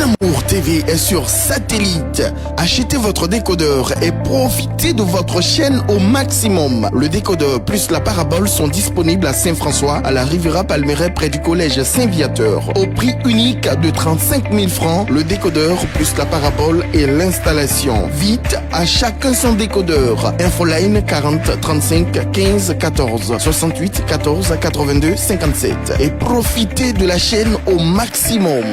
Amour TV est sur satellite. Achetez votre décodeur et profitez de votre chaîne au maximum. Le décodeur plus la parabole sont disponibles à Saint-François, à la Riviera Palmeraie près du collège Saint-Viateur. Au prix unique de 35 000 francs, le décodeur plus la parabole et l'installation. Vite, à chacun son décodeur. Infoline 40 35 15 14 68 14 82 57 et profitez de la chaîne au maximum.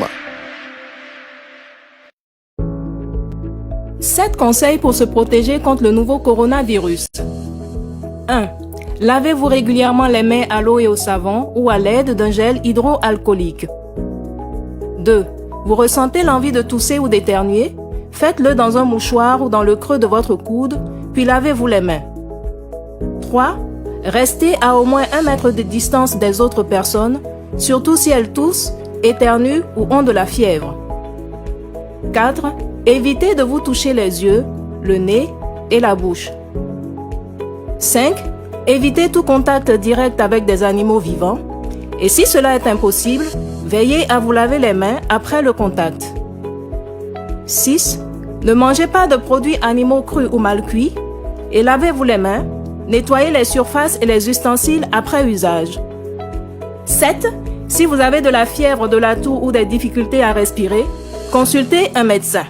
7 conseils pour se protéger contre le nouveau coronavirus. 1. Lavez-vous régulièrement les mains à l'eau et au savon ou à l'aide d'un gel hydroalcoolique. 2. Vous ressentez l'envie de tousser ou d'éternuer? Faites-le dans un mouchoir ou dans le creux de votre coude, puis lavez-vous les mains. 3. Restez à au moins 1 mètre de distance des autres personnes, surtout si elles toussent, éternuent ou ont de la fièvre. 4. Évitez de vous toucher les yeux, le nez et la bouche. 5. Évitez tout contact direct avec des animaux vivants. Et si cela est impossible, veillez à vous laver les mains après le contact. 6. Ne mangez pas de produits animaux crus ou mal cuits. Et lavez-vous les mains. Nettoyez les surfaces et les ustensiles après usage. 7. Si vous avez de la fièvre, de la toux ou des difficultés à respirer, consultez un médecin.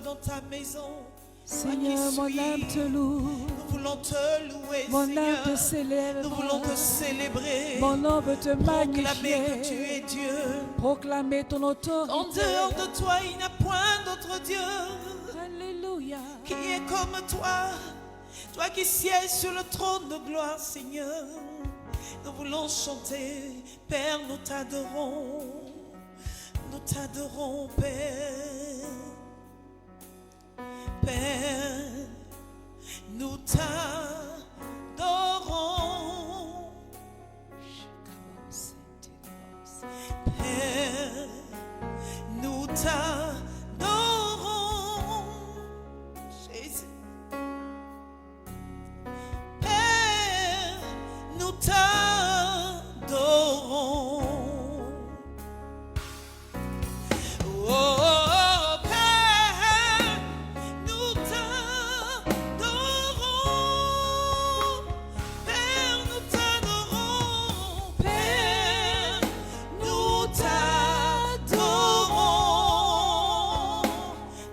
Dans ta maison, Seigneur, mon âme te loue. Nous voulons te louer, mon Seigneur. âme te célèbre. Nous voulons te célébrer. Mon âme veut te magnifier. Proclamer que tu es Dieu. Proclamer ton autorité. En dehors de toi, il n'y a point d'autre Dieu. Alléluia. Qui est comme toi, toi qui sièges sur le trône de gloire, Seigneur. Nous voulons chanter, Père, nous t'adorons. Nous t'adorons, Père. Père, nous t'adorons. Père, nous t'adorons. Jésus. Père, nous t'adorons. Oh, Père, nous t'adorons. Père, nous t'adorons. Père, nous t'adorons.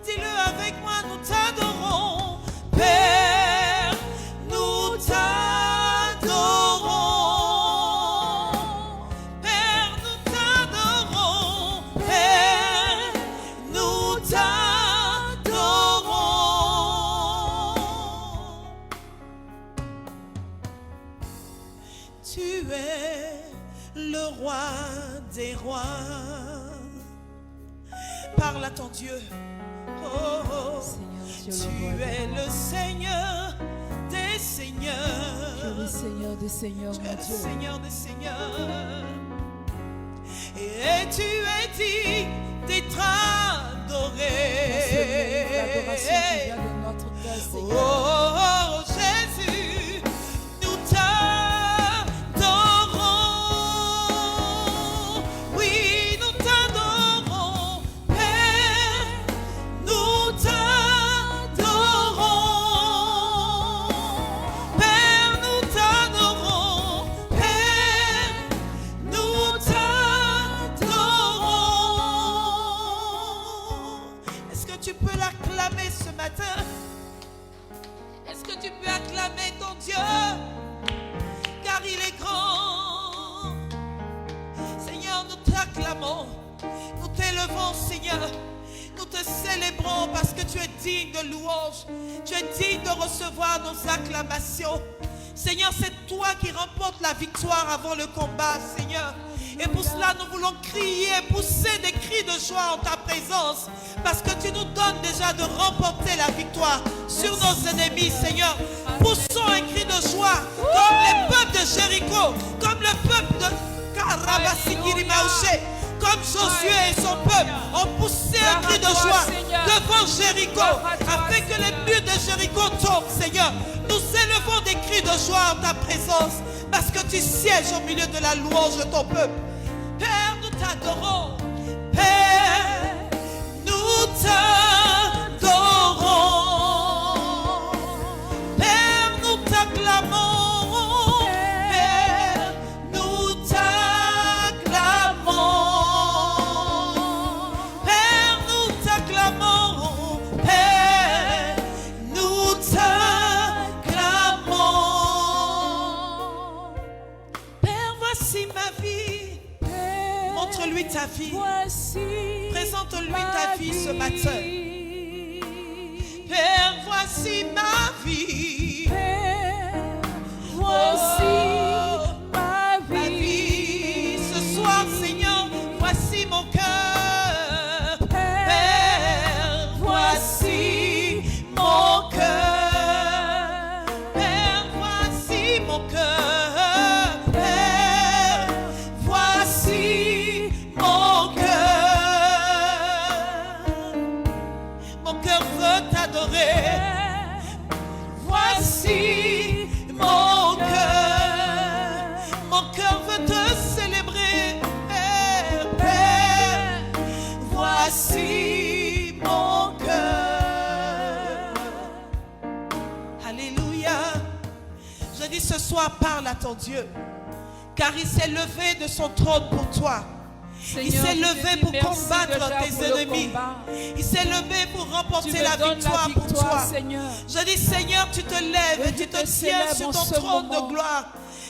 Dis-le avec moi, nous t'adorons. Père, nous t'adorons. Père, nous t'adorons. Père, nous t'adorons. Tu es le roi des rois. Parle à ton Dieu. Oh, oh. Seigneur, Tu Dieu, le roi es le Seigneur des seigneurs. Tu es le Seigneur des seigneurs, Tu mon es le Dieu. Seigneur des seigneurs. Et tu es digne d'être adoré. L'adoration qui vient de notre cœur, Seigneur. Oh, oh, Jésus, nous t'adorons. Oui, nous t'adorons. Père, nous t'adorons. Père, nous t'adorons. Père, nous t'adorons. Est-ce que tu peux l'acclamer ce matin? Est-ce que tu peux acclamer ton Dieu? Car il est grand. Seigneur, nous t'acclamons. Nous t'élevons, Seigneur. Nous te célébrons parce que tu es digne de louange. Tu es digne de recevoir nos acclamations. Seigneur, c'est toi qui remportes la victoire avant le combat, Seigneur. Et pour cela, nous voulons crier, pousser des cris de joie en ta présence. Parce que tu nous donnes déjà de remporter la victoire sur nos ennemis, Seigneur. Poussons un cri de joie comme les peuples de Jéricho, comme le peuple de Karabassikirimaouché, comme Josué et son peuple ont poussé un cri de joie devant Jéricho, afin que les murs de Jéricho tombent, Seigneur. Nous élevons des cris de joie en ta présence, parce que tu sièges au milieu de la louange de ton peuple. Père, nous t'adorons. Père, nous t'adorons. Père, nous t'acclamons. Père, nous t'acclamons. Père, nous t'acclamons. Père, nous t'acclamons. Père, voici ma vie. Montre-lui ta vie. Présente-lui ta vie ce matin. Père, voici ma vie. Voici ma vie. Ce soir, Seigneur, voici mon cœur. Père, voici mon cœur. Père, voici mon cœur. Père, voici mon cœur. Mon cœur veut t'adorer. Voici mon cœur. Mon cœur veut te célébrer. Père, Père, voici mon cœur. Alléluia. Je dis ce soir, parle à ton Dieu. Car il s'est levé de son trône pour toi. Il s'est levé pour combattre tes ennemis. Il s'est levé pour remporter la victoire pour toi. Je dis, Seigneur, tu te lèves et tu te tiens sur ton trône de gloire.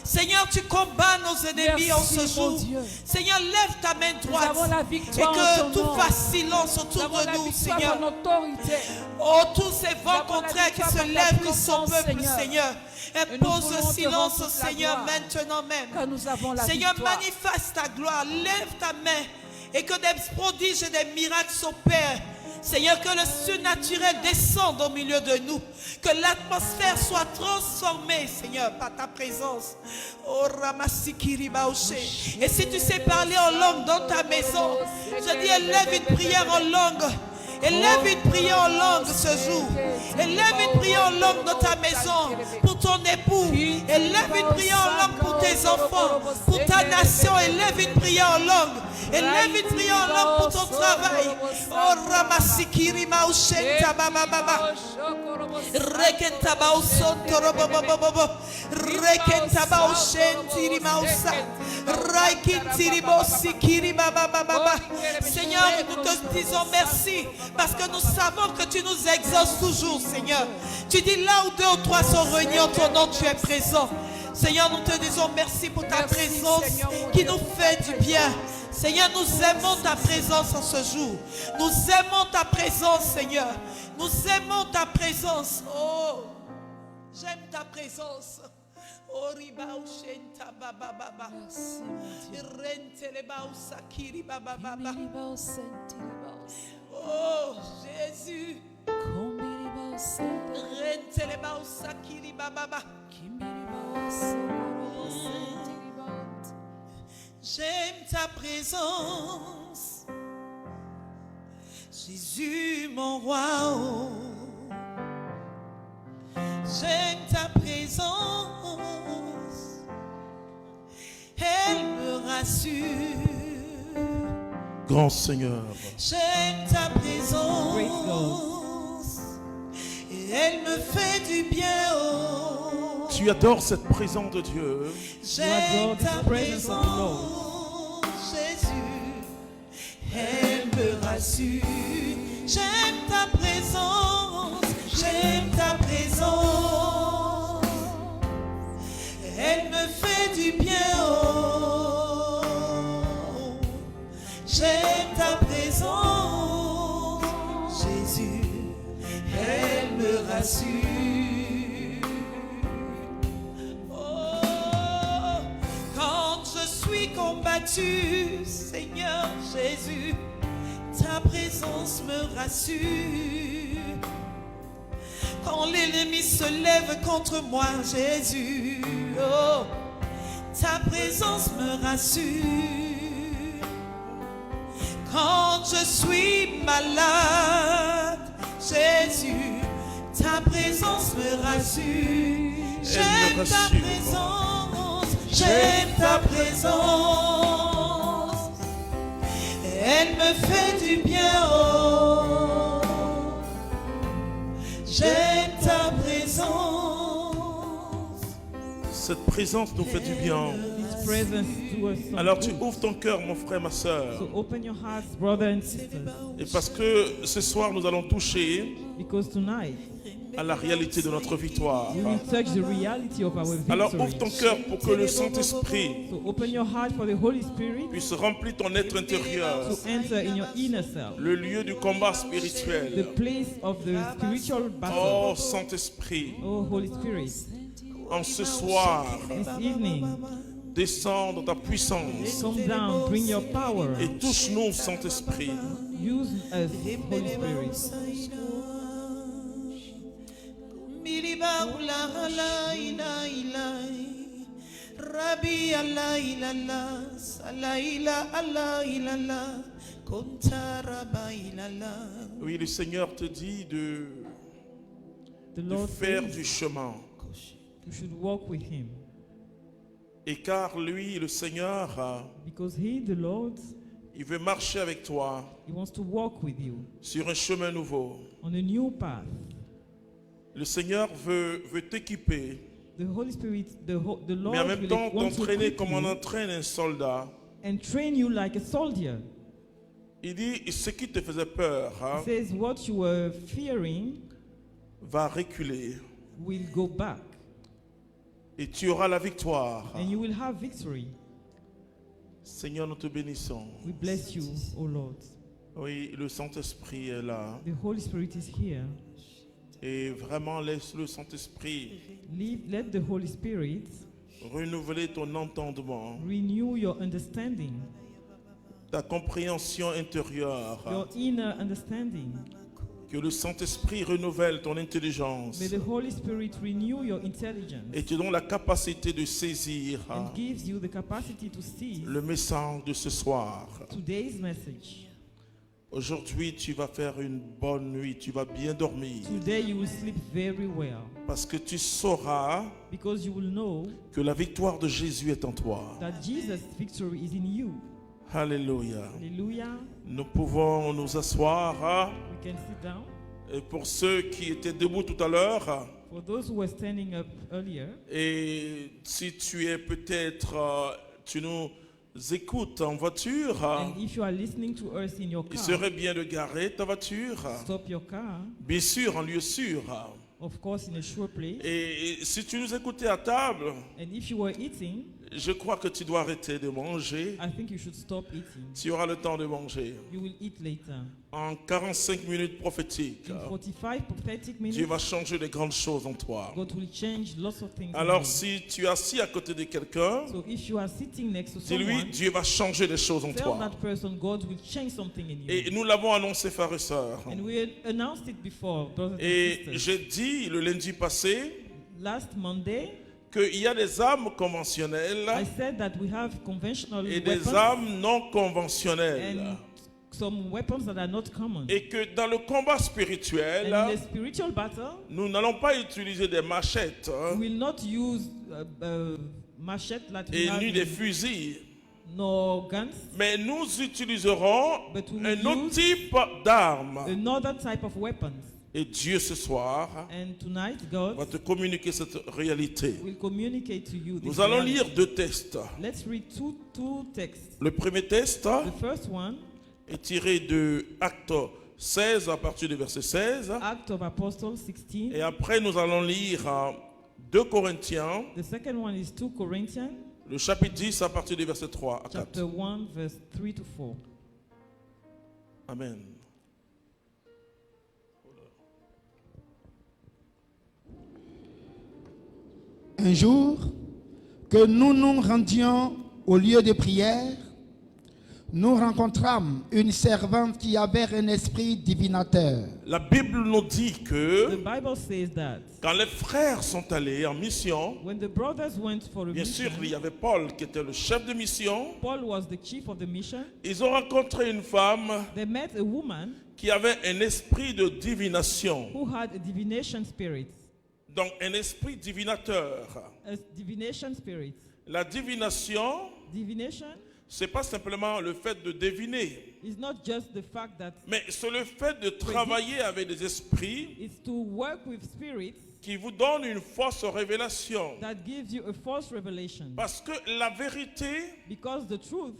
Seigneur, tu combats nos ennemis en ce jour. Seigneur, lève ta main droite et que tout fasse silence autour de nous, Seigneur. Oh, tous ces vents contraires qui se lèvent contre ton peuple, Seigneur. Et nous Impose voulons le te silence, rendre toute la Seigneur, gloire. maintenant même. Que nous avons la Seigneur, victoire. manifeste ta gloire. Lève ta main et que des prodiges et des miracles s'opèrent. Seigneur, que le surnaturel descende au milieu de nous. Que l'atmosphère soit transformée, Seigneur, par ta présence. Oh, Ramasikiri Baoshe. Et si tu sais parler en langue dans ta maison, je dis, élève une prière en langue. Élève une prière en langue ce jour. Élève une prière en langue dans ta maison pour ton époux. Élève une prière en langue pour tes enfants, pour ta nation. Élève une prière en langue. Élève une prière en langue pour ton travail. Oh, Ramasikiri Maushenta Baba Baba. Rekenta Bausonto Robobobobo. Rekenta Baushenti Mausa. Raikintiri Bosikiri Baba Baba. Seigneur, nous te disons merci parce que nous savons que tu nous exauces toujours, Seigneur. Tu dis là où 2 ou 3 sont réunis en ton nom, tu es présent. Seigneur, nous te disons merci pour ta présence qui nous fait du bien. Seigneur, nous aimons ta présence en ce jour. Nous aimons ta présence, Seigneur. Nous aimons ta présence. Oh, j'aime ta présence. Oh, ribao shenta baba baba. Rentele bao sakiri baba baba. Oh, Jésus. Rentele bao sakiri baba baba. J'aime ta présence, Jésus mon roi. Oh. J'aime ta présence, elle me rassure. Grand Seigneur, J'aime ta présence, et elle me fait du bien. Oh. tu adores cette présence de Dieu. J'aime ta présence, Jésus, elle me rassure. J'aime ta présence, j'aime ta présence, elle me fait du bien. Oh, j'aime ta présence, Jésus, elle me rassure. Combattu, Seigneur Jésus, ta présence me rassure. Quand l'ennemi se lève contre moi, Jésus, oh, ta présence me rassure. Quand je suis malade, Jésus, ta présence me rassure. J'aime ta présence, j'aime ta présence. Elle me fait du bien, oh. J'aime ta présence. Cette présence nous fait du bien. His presence do us some Alors tu good. ouvres ton cœur, mon frère, ma soeur. So open your hearts, brothers and sisters, Et parce que ce soir, nous allons toucher because tonight à la réalité de notre victoire. we will touch the reality of our Alors victory. ouvre ton cœur pour que le Saint-Esprit So open your heart for the Holy Spirit puisse remplir ton être intérieur, to enter in your inner self, le lieu du combat the spirituel. place of the spiritual battle. Oh Saint-Esprit, Oh Holy Spirit, en ce soir, this evening, descends dans ta puissance come down, bring your power, et touche-nous, Saint-Esprit. use us, Holy Spirit. Miliba ula la ila ila, Rabbi ala ila la, sala ila ala ila la, kontara ba ila la. Oui, le Seigneur te dit de The Lord faire says du chemin. you should walk with Him, Et car lui, le Seigneur, because He, the Lord, il veut marcher avec toi He wants to walk with you sur un chemin nouveau. on a new path. Le Seigneur veut t'équiper, The Holy Spirit, the Lord mais en même will temps want to t'entraîner equip comme on you entraîne un soldat. and train you like a soldier. Il dit, ce qui te faisait peur He says what you were fearing va reculer will go back et tu auras la victoire. and you will have victory. Seigneur, nous te bénissons. We bless you, O Lord. Oui, le Saint-Esprit est là. The Holy Spirit is here. Et vraiment, laisse le Saint-Esprit Let the Holy Spirit renouveler ton entendement, renew your understanding, ta compréhension intérieure. your inner understanding. Que le Saint-Esprit renouvelle ton intelligence May the Holy Spirit renew your intelligence et te donne la capacité de saisir and gives you the capacity to see le message de ce soir. today's message. Aujourd'hui, tu vas faire une bonne nuit, tu vas bien dormir Today you will sleep very well parce que tu sauras because you will know que la victoire de Jésus est en toi. that Jesus' victory is in you. Alléluia. Hallelujah. Nous pouvons nous asseoir. We can sit down. Et pour ceux qui étaient debout tout à l'heure, For those who were standing up earlier, et si tu es peut-être, tu nous écoutes en voiture, and if you are listening to us in your il car, serait bien de garer ta voiture, stop your car, bien sûr en lieu sûr. of course in a sure place. Et si tu nous écoutais à table, And if you were eating, je crois que tu dois arrêter de manger. I think you should stop eating. Tu auras le temps de manger. You will eat later. En 45 minutes prophétiques, In 45 prophetic minutes, Dieu va changer de grandes choses en toi. God will change lots of things. in Alors you. si tu es assis à côté de quelqu'un, So if you are sitting next to dis-lui, someone, Dieu va changer des choses en tell toi. that person God will change something in you. Et nous l'avons annoncé, frères et sœurs. And we announced it before, brothers and Et sisters. j'ai dit le lundi passé Last Monday, qu'il y a des armes conventionnelles I said that we have conventional et des weapons armes non conventionnelles. and some weapons that are not common. Et que dans le combat And spirituel, in the spiritual battle, nous n'allons pas utiliser des machettes we will not use machete that we et have ni des in- fusils, nor guns, mais nous utiliserons But we un will autre use type d'armes. another type of weapons. Et Dieu ce soir And tonight, va God te communiquer cette réalité. will communicate to you this Nous allons reality. lire deux textes. Let's read two texts. Le premier texte The first one, est tiré de Actes 16 à partir du verset 16. Act of Apostles 16. Et après, nous allons lire 2 Corinthiens, The second one is 2 Corinthians, le chapitre 10 à partir du verset 3 à 4. chapter 1, verse 3 to 4. Amen. Un jour, que nous nous rendions au lieu de prière, nous rencontrâmes une servante qui avait un esprit divinateur. La Bible nous dit The que Bible says that quand les frères sont allés en mission, when the brothers went for a bien sûr, mission, il y avait Paul qui était le chef de mission. Paul was the chief of the mission. Ils ont rencontré une femme They met a woman qui avait un esprit de divination, who had a divination spirit. donc un esprit divinateur. A divination spirit. La divination, Divination c'est pas simplement le fait de deviner, is not just the fact that mais c'est le fait de travailler avec des esprits it's to work with spirits qui vous donnent une fausse révélation. that gives you a false revelation. Parce que la vérité Because the truth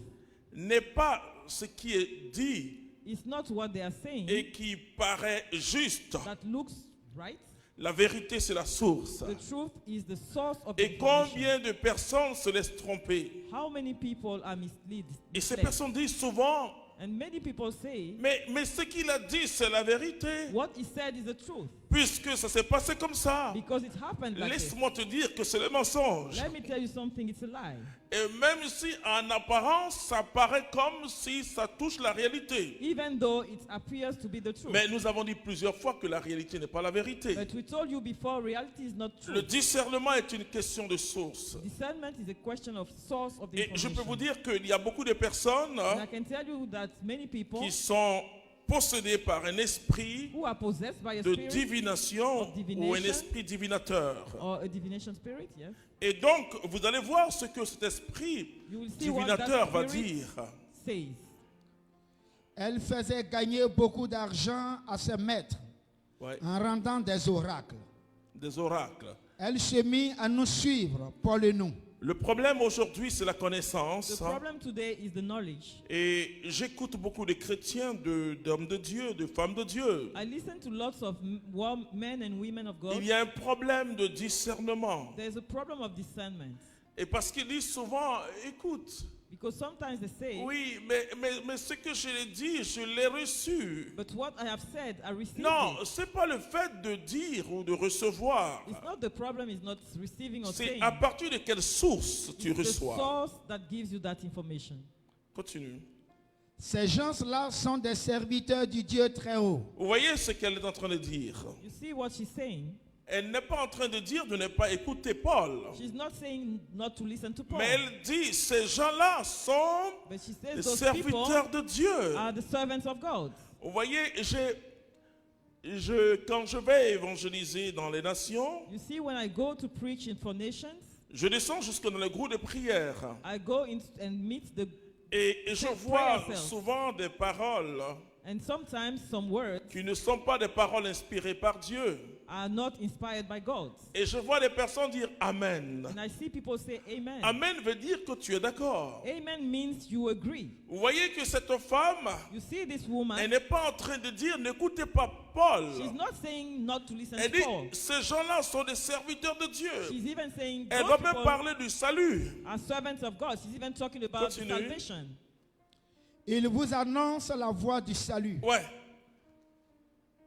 n'est pas ce qui est dit is not what they are saying et qui paraît juste. that looks right. La vérité, c'est la source. The truth is the source of the Et information. combien de personnes se laissent tromper? How many people are misled? Et ces misled? personnes disent souvent, And many people say, mais ce qu'il a dit, c'est la vérité. what he said is the truth. Puisque ça s'est passé comme ça. Because it happened like this. Laisse-moi te dire que c'est le mensonge. Let me tell you something, it's a lie. Et même si en apparence, ça paraît comme si ça touche la réalité. Even though it appears to be the truth. Mais nous avons dit plusieurs fois que la réalité n'est pas la vérité. But we told you before, reality is not Le true. discernement est une question de source. Discernment is a question of source of the Et je peux vous information. dire qu'il y a beaucoup de personnes And I can tell you that many people qui sont possédées par un esprit who are possessed by a de spirit divination of divination ou un esprit divinateur. or a divination spirit, yes, Et donc, vous allez voir ce que cet esprit you will see what divinateur va that spirit dire. says. Elle faisait gagner beaucoup d'argent à ses maîtres Ouais, en rendant des oracles. des oracles. Elle se mit à nous suivre, Paul et nous. Le problème aujourd'hui, c'est la connaissance. The problem today is the knowledge. Et j'écoute beaucoup de chrétiens, d'hommes de Dieu, de femmes de Dieu. I listen to lots of men and women of God. Il y a un problème de discernement. There's a problem of discernment. Et parce qu'ils disent souvent, écoute, Because sometimes they say, Oui, mais ce que je l'ai dit, je l'ai reçu. but what I have said, I received Non, it. c'est pas le fait de dire ou de recevoir. It's not the problem, is not receiving or C'est saying. à partir de quelle source tu It's the reçois. source that gives you that information. Continue. Ces gens-là sont des serviteurs du Dieu très haut. Vous voyez ce qu'elle est en train de dire. You see what she's saying? Elle n'est pas en train de dire de ne pas écouter Paul. She's not saying not to listen to Paul. Mais elle dit, ces gens-là sont But she des says those people serviteurs de Dieu. are the servants of God. Vous voyez, quand je vais évangéliser dans les nations, You see, when I go to preach in for nations, je descends jusque dans le groupe de prière. I go in and meet the, Et je Pray vois yourself. souvent des paroles and sometimes some words qui ne sont pas des paroles inspirées par Dieu. are not inspired by God. Et je vois des personnes dire Amen. And I see people say amen. Amen veut dire que tu es d'accord. Amen means you agree. Vous voyez que cette femme, You see this woman, elle n'est pas en train de dire n'écoutez pas Paul. she's not saying not to listen Elle to dit Paul. ces gens-là sont des serviteurs de Dieu. She's even saying Elle those va même people parler du salut. are servants of God. She's even talking about Continue. salvation. Il vous annonce la voie du salut. Ouais.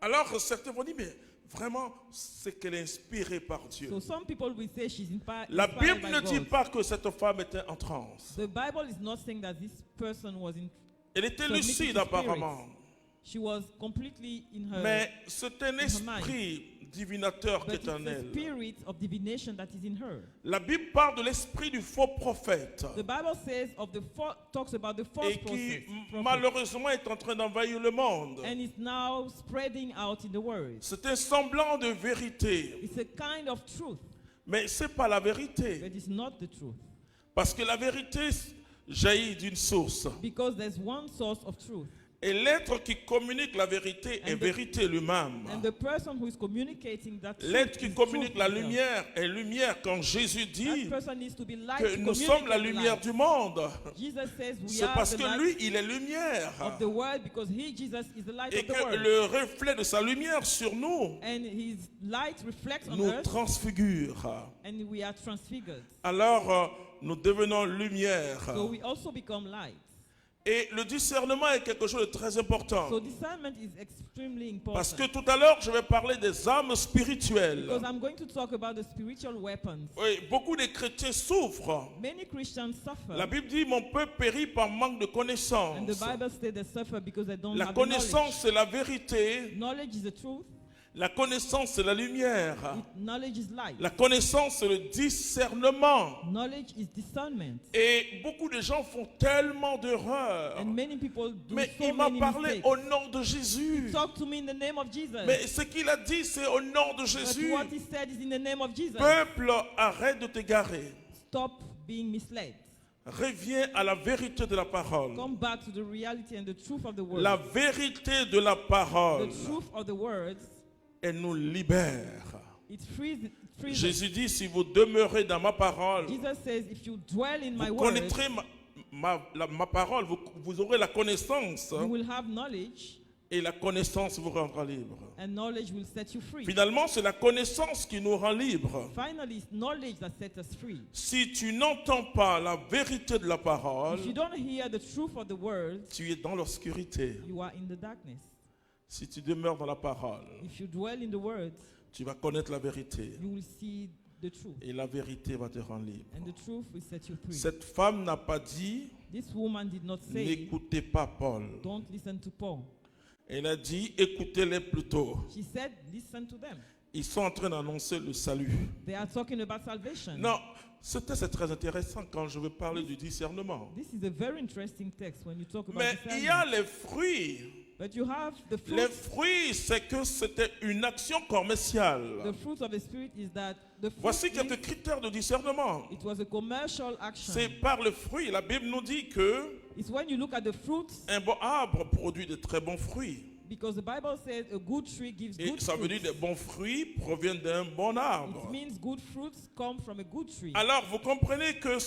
Alors certains vont dire mais vraiment c'est qu'elle est inspirée par Dieu. So some people will say she's La inspired Bible by ne dit God. pas que cette femme était en transe. The Bible is not saying that this person was in. Elle était Submitted lucide to apparemment. She was completely in her. Mais c'est un her esprit divinateur qui but est it's en the elle. spirit of divination that is in her. La Bible parle de l'esprit du faux prophète. The Bible says of the talks about the false Et qui prophet, malheureusement est en train d'envahir le monde. and is now spreading out in the world. C'est un semblant de vérité. It's a kind of truth, Mais ce n'est pas la vérité. but it's not the truth. Parce que la vérité jaillit d'une source. Because there's one source of truth. Et l'être qui communique la vérité est And the- vérité lui-même. And the person who is communicating that truth L'être qui is communique truth la himself. lumière est lumière quand Jésus dit That person needs to be light que to nous sommes la communicate lumière light. du monde. Jesus says we C'est are parce the que light lui, il est lumière. of the world because he, Jesus, is the light Et of the que world. le reflet de sa lumière sur nous And his light reflects on nous us transfigure. and we are transfigured. Alors, nous devenons lumière. So we also become light. Et le discernement est quelque chose de très important. So discernment is extremely Parce que important. tout à l'heure, je vais parler des armes spirituelles. Because I'm going to talk about the spiritual weapons. Oui, beaucoup de chrétiens souffrent. Many Christians suffer. La Bible dit, mon peuple périt par manque de And the connaissance. Bible says they suffer because they don't La have the connaissance, knowledge. c'est la vérité. Knowledge is the truth. La connaissance, c'est la lumière. Knowledge is light. La connaissance, c'est le discernement. Knowledge is discernment. Et beaucoup de gens font tellement d'erreurs. And many people do Mais so il m'a many parlé mistakes. au nom de Jésus. Talk to me in the name of Jesus. Mais ce qu'il a dit, c'est au nom de But Jésus. what he said is in the name of Jesus. Peuple, arrête de t'égarer. Stop being misled. Reviens à la vérité de la parole. Come back to the reality and the truth of the word. La vérité de la parole, The truth of the words, elle nous libère. it frees us. Jésus dit, si vous demeurez dans ma parole, Jesus says, if you dwell in my vous word, connaîtrez ma parole, vous aurez la connaissance, you will have knowledge, et la connaissance vous rendra libre. and knowledge will set you free. Finalement, c'est la connaissance qui nous rend libre. Finally, it's knowledge that sets us free. Si tu n'entends pas la vérité de la parole, If you don't hear the truth of the word, tu es dans l'obscurité. you are in the darkness. Si tu demeures dans la parole, If you dwell in the word, tu vas connaître la vérité. you will see the truth, Et la vérité va te rendre libre. and the truth will set you free. Cette femme n'a pas dit, This woman did not say, n'écoutez pas Paul. don't listen to Paul. Elle a dit, écoutez-les plutôt. She said, listen to them. Ils sont en train d'annoncer le salut. They are talking about salvation. Non, c'est très intéressant quand je veux parler du discernement. This is a very interesting text when you talk about Mais il y a discernment. les fruits. But you have the Les fruit. fruits, c'est que c'était une action commerciale. The fruit of the Spirit is that the fruit Voici is- quelques critères de discernement. it was a commercial action. C'est par le fruit. La Bible nous dit que It's when you look at the fruits, un bon arbre produit de très bons fruits. because the Bible says a good tree gives Et good ça veut dire fruits. des bons fruits proviennent d'un bon arbre. It means good fruits come from a good tree. Alors vous comprenez que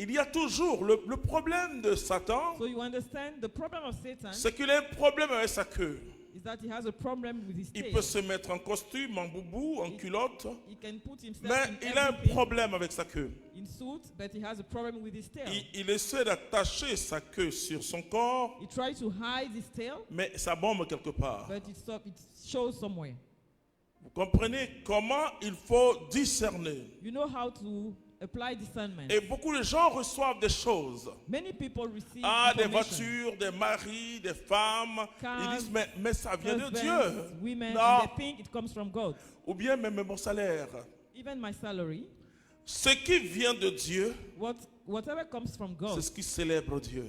il y a toujours le problème de Satan, So you understand the problem of Satan c'est qu'il a un problème avec sa queue. is that he has a problem with his Il tail. peut se mettre en costume, en boubou, en culotte, He can put himself mais in il a un everything, problème avec sa queue. in suit, but he has a problem with his tail. Il essaie d'attacher sa queue sur son corps, He tries to hide his tail, mais ça bombe quelque part. but it shows somewhere. Vous comprenez comment il faut discerner. You know how to apply discernment. Et beaucoup de gens reçoivent des choses. Many people receive Des information. voitures, des maris, des femmes. Cars, Ils disent, mais ça vient de Husbands, Dieu. women, Non. and they think it comes from God. Ou bien même mon salaire. Even my salary, Ce qui vient de Dieu, whatever comes from c'est God, ce qui célèbre Dieu.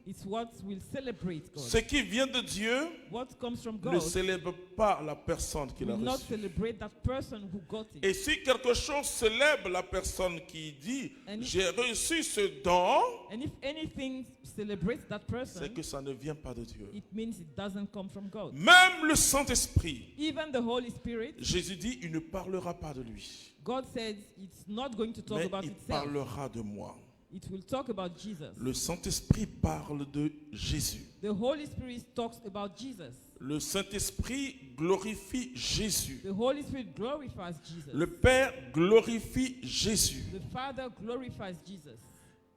it's what will celebrate God. Ce qui vient de Dieu What comes from ne God célèbre pas la personne qui l'a will not reçu. celebrate that person who got it. Et si quelque chose célèbre la personne qui dit And if- j'ai reçu ce don, And if anything celebrates that person, c'est que ça ne vient pas de Dieu. it means it doesn't come from God. Même le Saint-Esprit, Even the Holy Spirit, Jésus dit, il ne parlera pas de lui, God said it's not going to talk mais about il itself. parlera de moi. It will talk about Jesus. Le Saint-Esprit parle de Jésus. The Holy Spirit talks about Jesus. Le Saint-Esprit glorifie Jésus. The Holy Spirit glorifies Jesus. Le Père glorifie Jésus. The Father glorifies Jesus.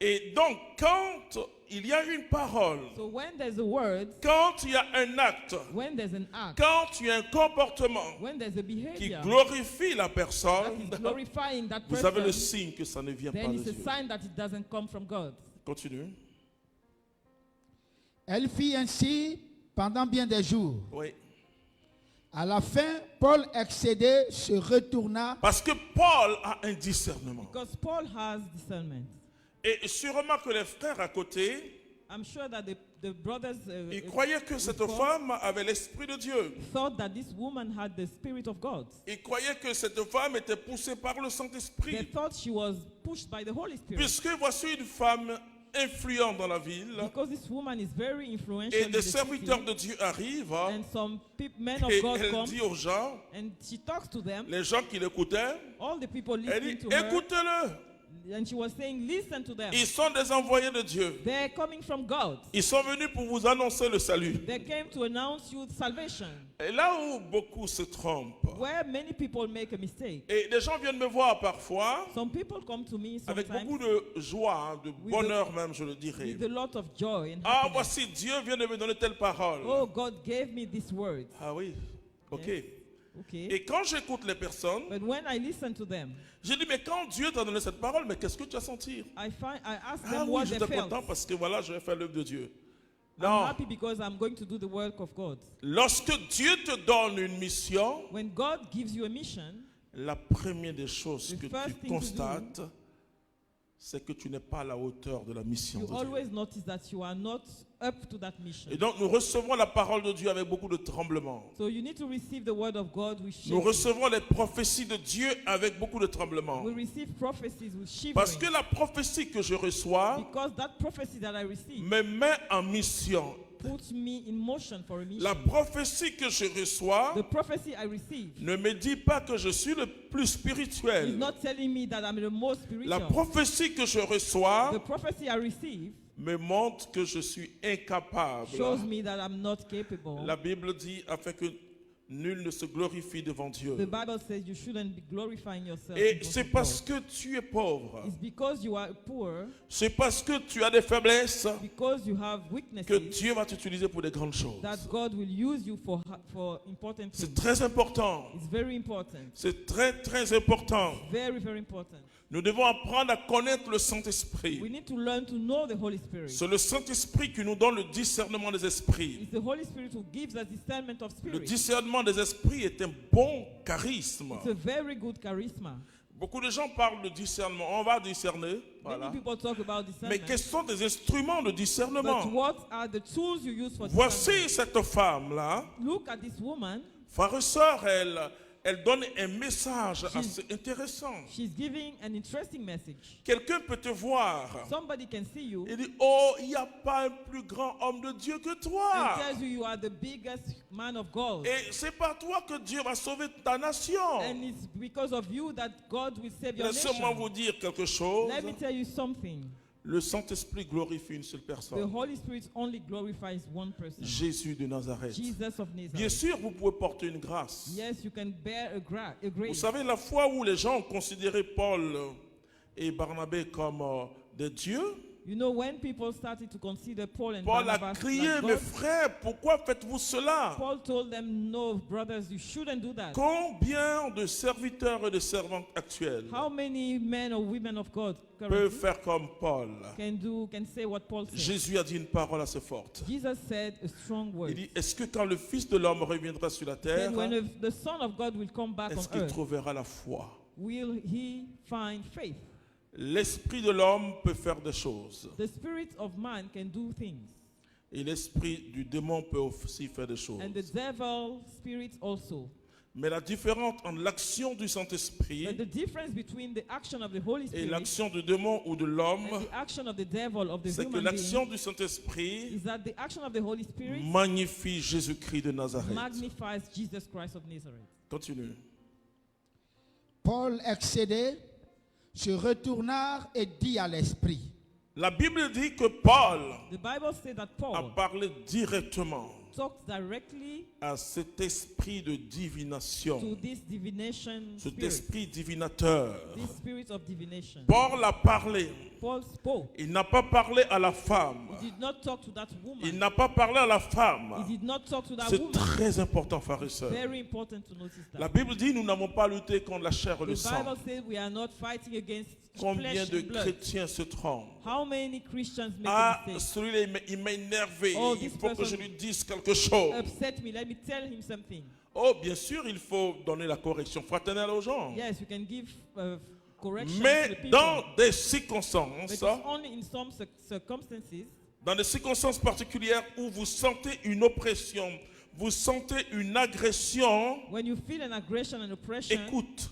Et donc, quand il y a une parole, So when there's a word, quand il y a un acte, when there's an act, quand il y a un comportement when there's a qui behavior glorifie la that personne, is glorifying that vous avez le person, signe que ça ne vient pas then de it's a Dieu. sign that it doesn't come from God. Continue. Elle fit ainsi pendant bien des jours. Oui. À la fin, Paul, excédé, se retourna Parce que Paul a un discernement. Because Paul has discernment. Et sûrement que les frères à côté, I'm sure that the brothers ils croyaient que cette Paul femme avait l'Esprit de Dieu. thought that this woman had the Spirit of God. Ils croyaient que cette femme était poussée par le They Saint-Esprit. thought she was pushed by the Holy Spirit. Puisque voici une femme influente dans la ville, Because this woman is very influential et in des the city, serviteurs de Dieu arrivent, and some men of et God elle come, dit aux gens, and she talks to them, les gens qui l'écoutaient, all the people elle listening dit, to her, écoutez-le, and she was saying, listen to them. ils sont des envoyés de Dieu. They're coming from God. Ils sont venus pour vous annoncer le salut. They came to announce you salvation. Et là où beaucoup se trompent, Where many people make a mistake. et des gens viennent me voir parfois, Some people come to me avec sometimes beaucoup de joie, de bonheur même, je le dirais. with a lot of joy and Ah, happiness. voici, Dieu vient de me donner telle parole. Oh, God gave me this word. Ah oui, ok. Yes. Okay. Et quand j'écoute les personnes, But when I listen to them, je dis, mais quand Dieu t'a donné cette parole, mais qu'est-ce que tu as senti? I ask Ah them oui, what je they suis felt. content parce que voilà, je vais faire l'œuvre de Dieu. I'm Non, happy because I'm going to do the work of God. lorsque Dieu te donne une mission, When God gives you a mission, la première des choses The que first tu thing to constates, c'est que tu n'es pas à la hauteur de la mission you de Dieu. always notice that you are not up to that mission. Et donc nous recevons la parole de Dieu avec beaucoup de tremblement. So you need to receive the word of God with Nous shivering. recevons les prophéties de Dieu avec beaucoup de tremblement. We receive prophecies with shivering. Parce que la prophétie que je reçois Because that prophecy that I receive me met en mission. puts me in motion for a mission. La prophétie que je reçois The prophecy I receive ne me dit pas que je suis le plus is spirituel. not telling me that I'm the most La spiritual. prophétie que je reçois The prophecy I receive me montre que je suis incapable. shows me that I'm not capable. La Bible dit afin que nul ne se glorifie devant Dieu. The Bible says you shouldn't be glorifying yourself. Et in front c'est of parce God. que tu es pauvre, It's because you are poor, c'est parce que tu as des faiblesses because you have que weaknesses, Dieu va t'utiliser pour des grandes choses. that God will use you for important C'est things. très important. It's very important. C'est très très important. Very, very important. Nous devons apprendre à connaître le We Saint-Esprit. need to learn to know the Holy Spirit. C'est le Saint-Esprit qui nous donne le discernement des esprits. It's the Holy Spirit who gives us discernment of Le spirit. discernement des esprits est un bon charisme. It's a very good charisma. Beaucoup de gens parlent de discernement. On va discerner. Voilà. Many people talk about Mais discernment. quels sont des instruments de But discernement? what are the tools you use for Voici discernment? cette femme-là. Look at this woman. Frère et sœur, elle donne un message assez intéressant. She's giving an interesting message. Quelqu'un peut te voir Somebody can see you et dit, oh, il n'y a pas un plus grand homme de Dieu que and toi. tells you are the biggest man of God. Et c'est par toi que Dieu va sauver ta nation. And it's because of you that God will save your Laissez-moi nation. vous dire quelque chose. Let me tell you something. Le Saint-Esprit glorifie une seule The personne. Holy Spirit only glorifies one person. Jésus de Nazareth. Jesus of Bien Nazareth. sûr, vous pouvez porter une grâce. Yes, you can bear a Vous grace. savez, la fois où les gens ont considéré Paul et Barnabé comme des dieux, You know, when people started to consider Paul and Paul a Barnabas crié, like mes God, frères, pourquoi faites-vous cela? Paul told them, no, brothers, you shouldn't do that. Combien de serviteurs et de servantes actuels How many men or women of God peuvent currently faire comme Paul? can say what Paul said? Jésus a dit une parole assez forte. Jesus said a strong word. Il dit, est-ce que quand le Fils de l'homme reviendra sur la terre, Then when the Son of God will come back est-ce on qu'il earth, trouvera la foi? will he find faith? L'esprit de l'homme peut faire des choses. The spirit of man can do things, Et l'esprit du démon peut aussi faire des choses. and the devil spirit also. Mais la différence entre l'action du But Saint-Esprit the difference between the action of the Holy et Spirit l'action du démon ou de l'homme, and the action of the devil, of the c'est que human l'action being, du Saint-Esprit is that the action of the Holy Spirit magnifie Jésus-Christ de Nazareth. magnifies Jesus Christ of Nazareth. Continue. Paul excédé, se retourna et dit à l'esprit, La Bible dit que Paul The Bible says that a Paul parlé directement talked directly à cet esprit de to divination, this divination cet spirit, esprit divinateur. this spirit of divination. Paul a parlé. Paul spoke. Il n'a pas parlé à la femme. He did not talk to that Il woman. n'a pas parlé à la He femme. did not talk to that C'est woman. très important, frères et sœurs. Very important to notice La that. Bible dit nous n'avons pas lutté contre la chair et The le sang. Bible says we are not fighting against Combien flesh de and blood. chrétiens se trompent? How many Christians make Ah, a mistake? celui-là, il m'a énervé. Oh, Il this faut que person- je lui dise quelque chose. Upset me. Let me tell him something. Oh, bien sûr, il faut donner la correction fraternelle aux gens. Yes, you can give correction to the Mais people. dans des But circonstances, it's only in some circumstances, dans des circonstances particulières où vous sentez une oppression, vous sentez une agression, when you feel an aggression and oppression, écoute,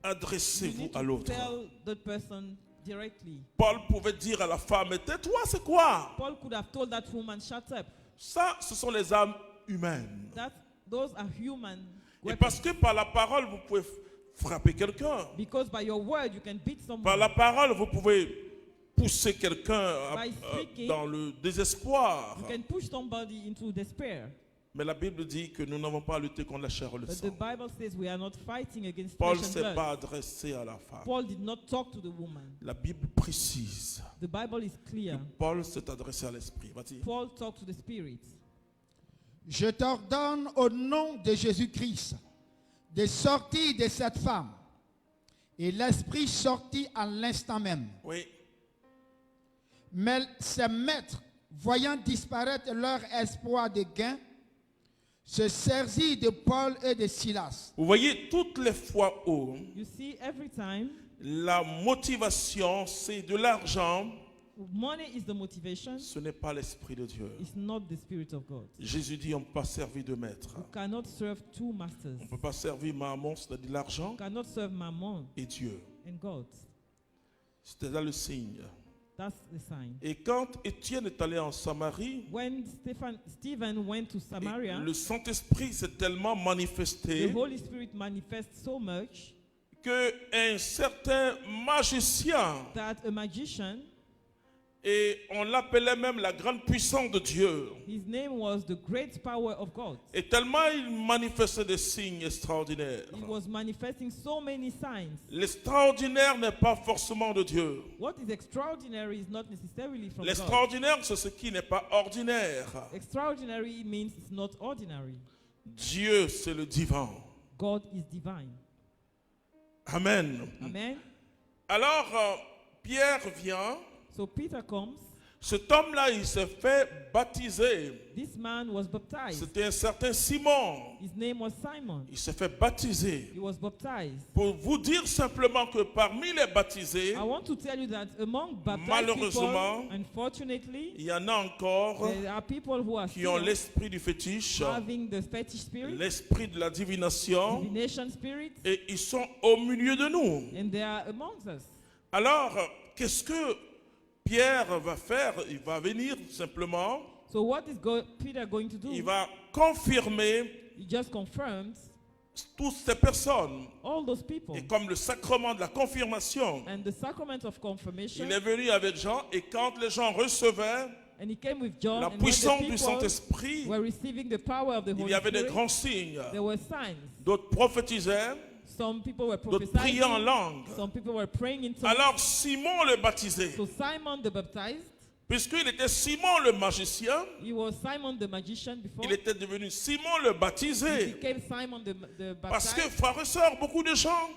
you adressez-vous need à to l'autre. tell that person directly. Paul pouvait dire à la femme, mais tais-toi, c'est quoi? Paul could have told that woman, "Shut up." Ça, ce sont les âmes humaines. Those are human Et weapons. parce que par la parole, vous pouvez frapper quelqu'un. Because by your word you can beat Par someone. la parole, vous pouvez pousser quelqu'un By speaking, dans le désespoir. You can push somebody into despair. Mais la Bible dit que nous n'avons pas à lutter contre la chair et le But sang. the Bible says we are not fighting against Paul ne flesh and s'est blood. pas adressé à la femme. Paul did not talk to the woman. La Bible précise. The Bible is clear. Paul s'est adressé à l'esprit. Vas-y. Paul talked to the spirit. je t'ordonne au nom de Jésus-Christ de sortir de cette femme. Et l'esprit sortit à l'instant même. Oui. Mais ses maîtres, voyant disparaître leur espoir de gain, se saisirent de Paul et de Silas. Vous voyez, toutes les fois où You see, every time la motivation, c'est de l'argent, money is the motivation, ce n'est pas l'esprit de Dieu. it's not the Spirit of God. Jésus dit, on ne peut pas servir de maître. You cannot serve two masters. On ne peut pas servir mammon, c'est-à-dire l'argent, You cannot serve Mammon et Dieu. and God. C'était là le signe. That's the sign. Et quand Étienne est allé en Samarie, When Stephen went to et Samaria, le Saint-Esprit s'est tellement the manifesté Holy Spirit manifests so much qu'un certain magicien, that a magician, et on l'appelait même la grande puissance de Dieu, his name was the great power of God. et tellement il manifestait des signes extraordinaires. He was manifesting so many signs. L'extraordinaire n'est pas forcément de Dieu. What is extraordinary is not necessarily from God. L'extraordinaire, c'est ce qui n'est pas ordinaire. Extraordinary means it's not ordinary. Dieu, c'est le divin. God is divine. Amen. Amen. Alors, Pierre vient. So Peter comes. Cet homme-là, il s'est fait baptiser. This man was baptized. C'était un certain Simon. His name was Simon. Il s'est fait baptiser. He was baptized. Pour vous dire simplement que parmi les baptisés, I want to tell you that among baptized malheureusement, people, unfortunately, il y en a encore there are people who are qui ont still l'esprit du fétiche, having the fetish spirit, l'esprit de la divination, divination spirit, et ils sont au milieu de nous. and they are amongst us. Alors, qu'est-ce que Pierre va faire? Il va venir simplement, So what is Peter going to do? il va confirmer He just confirmed toutes ces personnes, all those people. et comme le sacrement de la confirmation, And the sacrament of confirmation, il est venu avec Jean, et quand les gens recevaient and he came with John, la and when puissance the du people Saint-Esprit, were receiving the power of the il Holy y avait des Spirit, grands signes. there were signs. D'autres prophétisaient, Some people were d'autres prophesying, priaient en langue. some people were praying in tongues. Alors Simon le baptisé, So Simon the baptized, puisqu'il était Simon le magicien, he was Simon the magician before. il était devenu Simon le He baptisé. became Simon the Parce que, baptized. frères et sœurs, beaucoup de gens,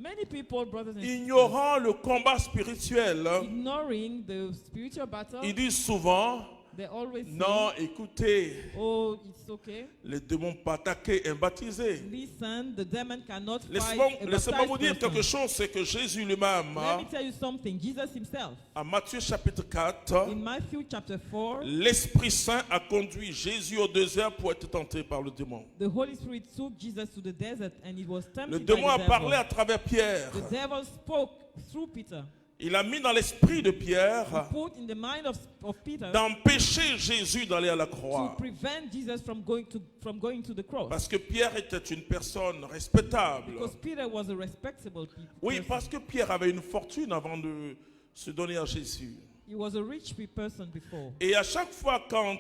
Many people, brothers and sisters, ignorant le combat spirituel, ignoring the spiritual battle, ils disent souvent, they always say, non, écoutez, oh, it's okay. les démons peuvent attaquer un baptisé. Listen, the demon cannot fight a Laissez-moi vous dire baptized quelque person. chose, c'est que Jésus lui-même, Let me tell you something. Jesus himself, à Matthieu chapitre 4, in Matthew chapter 4, l'Esprit Saint a conduit Jésus au désert pour être tenté par le démon. the Holy Spirit took Jesus to the desert and he was Le tempted by démon a the parlé à devil. travers Pierre. The devil spoke through Peter. Il a mis dans l'esprit de Pierre Put in the mind of Peter d'empêcher Jésus d'aller à la to croix. prevent Jesus from going to the cross. Parce que Pierre était une personne respectable. Because Peter was a respectable Oui, person. parce que Pierre avait une fortune avant de se donner à Jésus. He was a rich person before. Et à chaque fois quand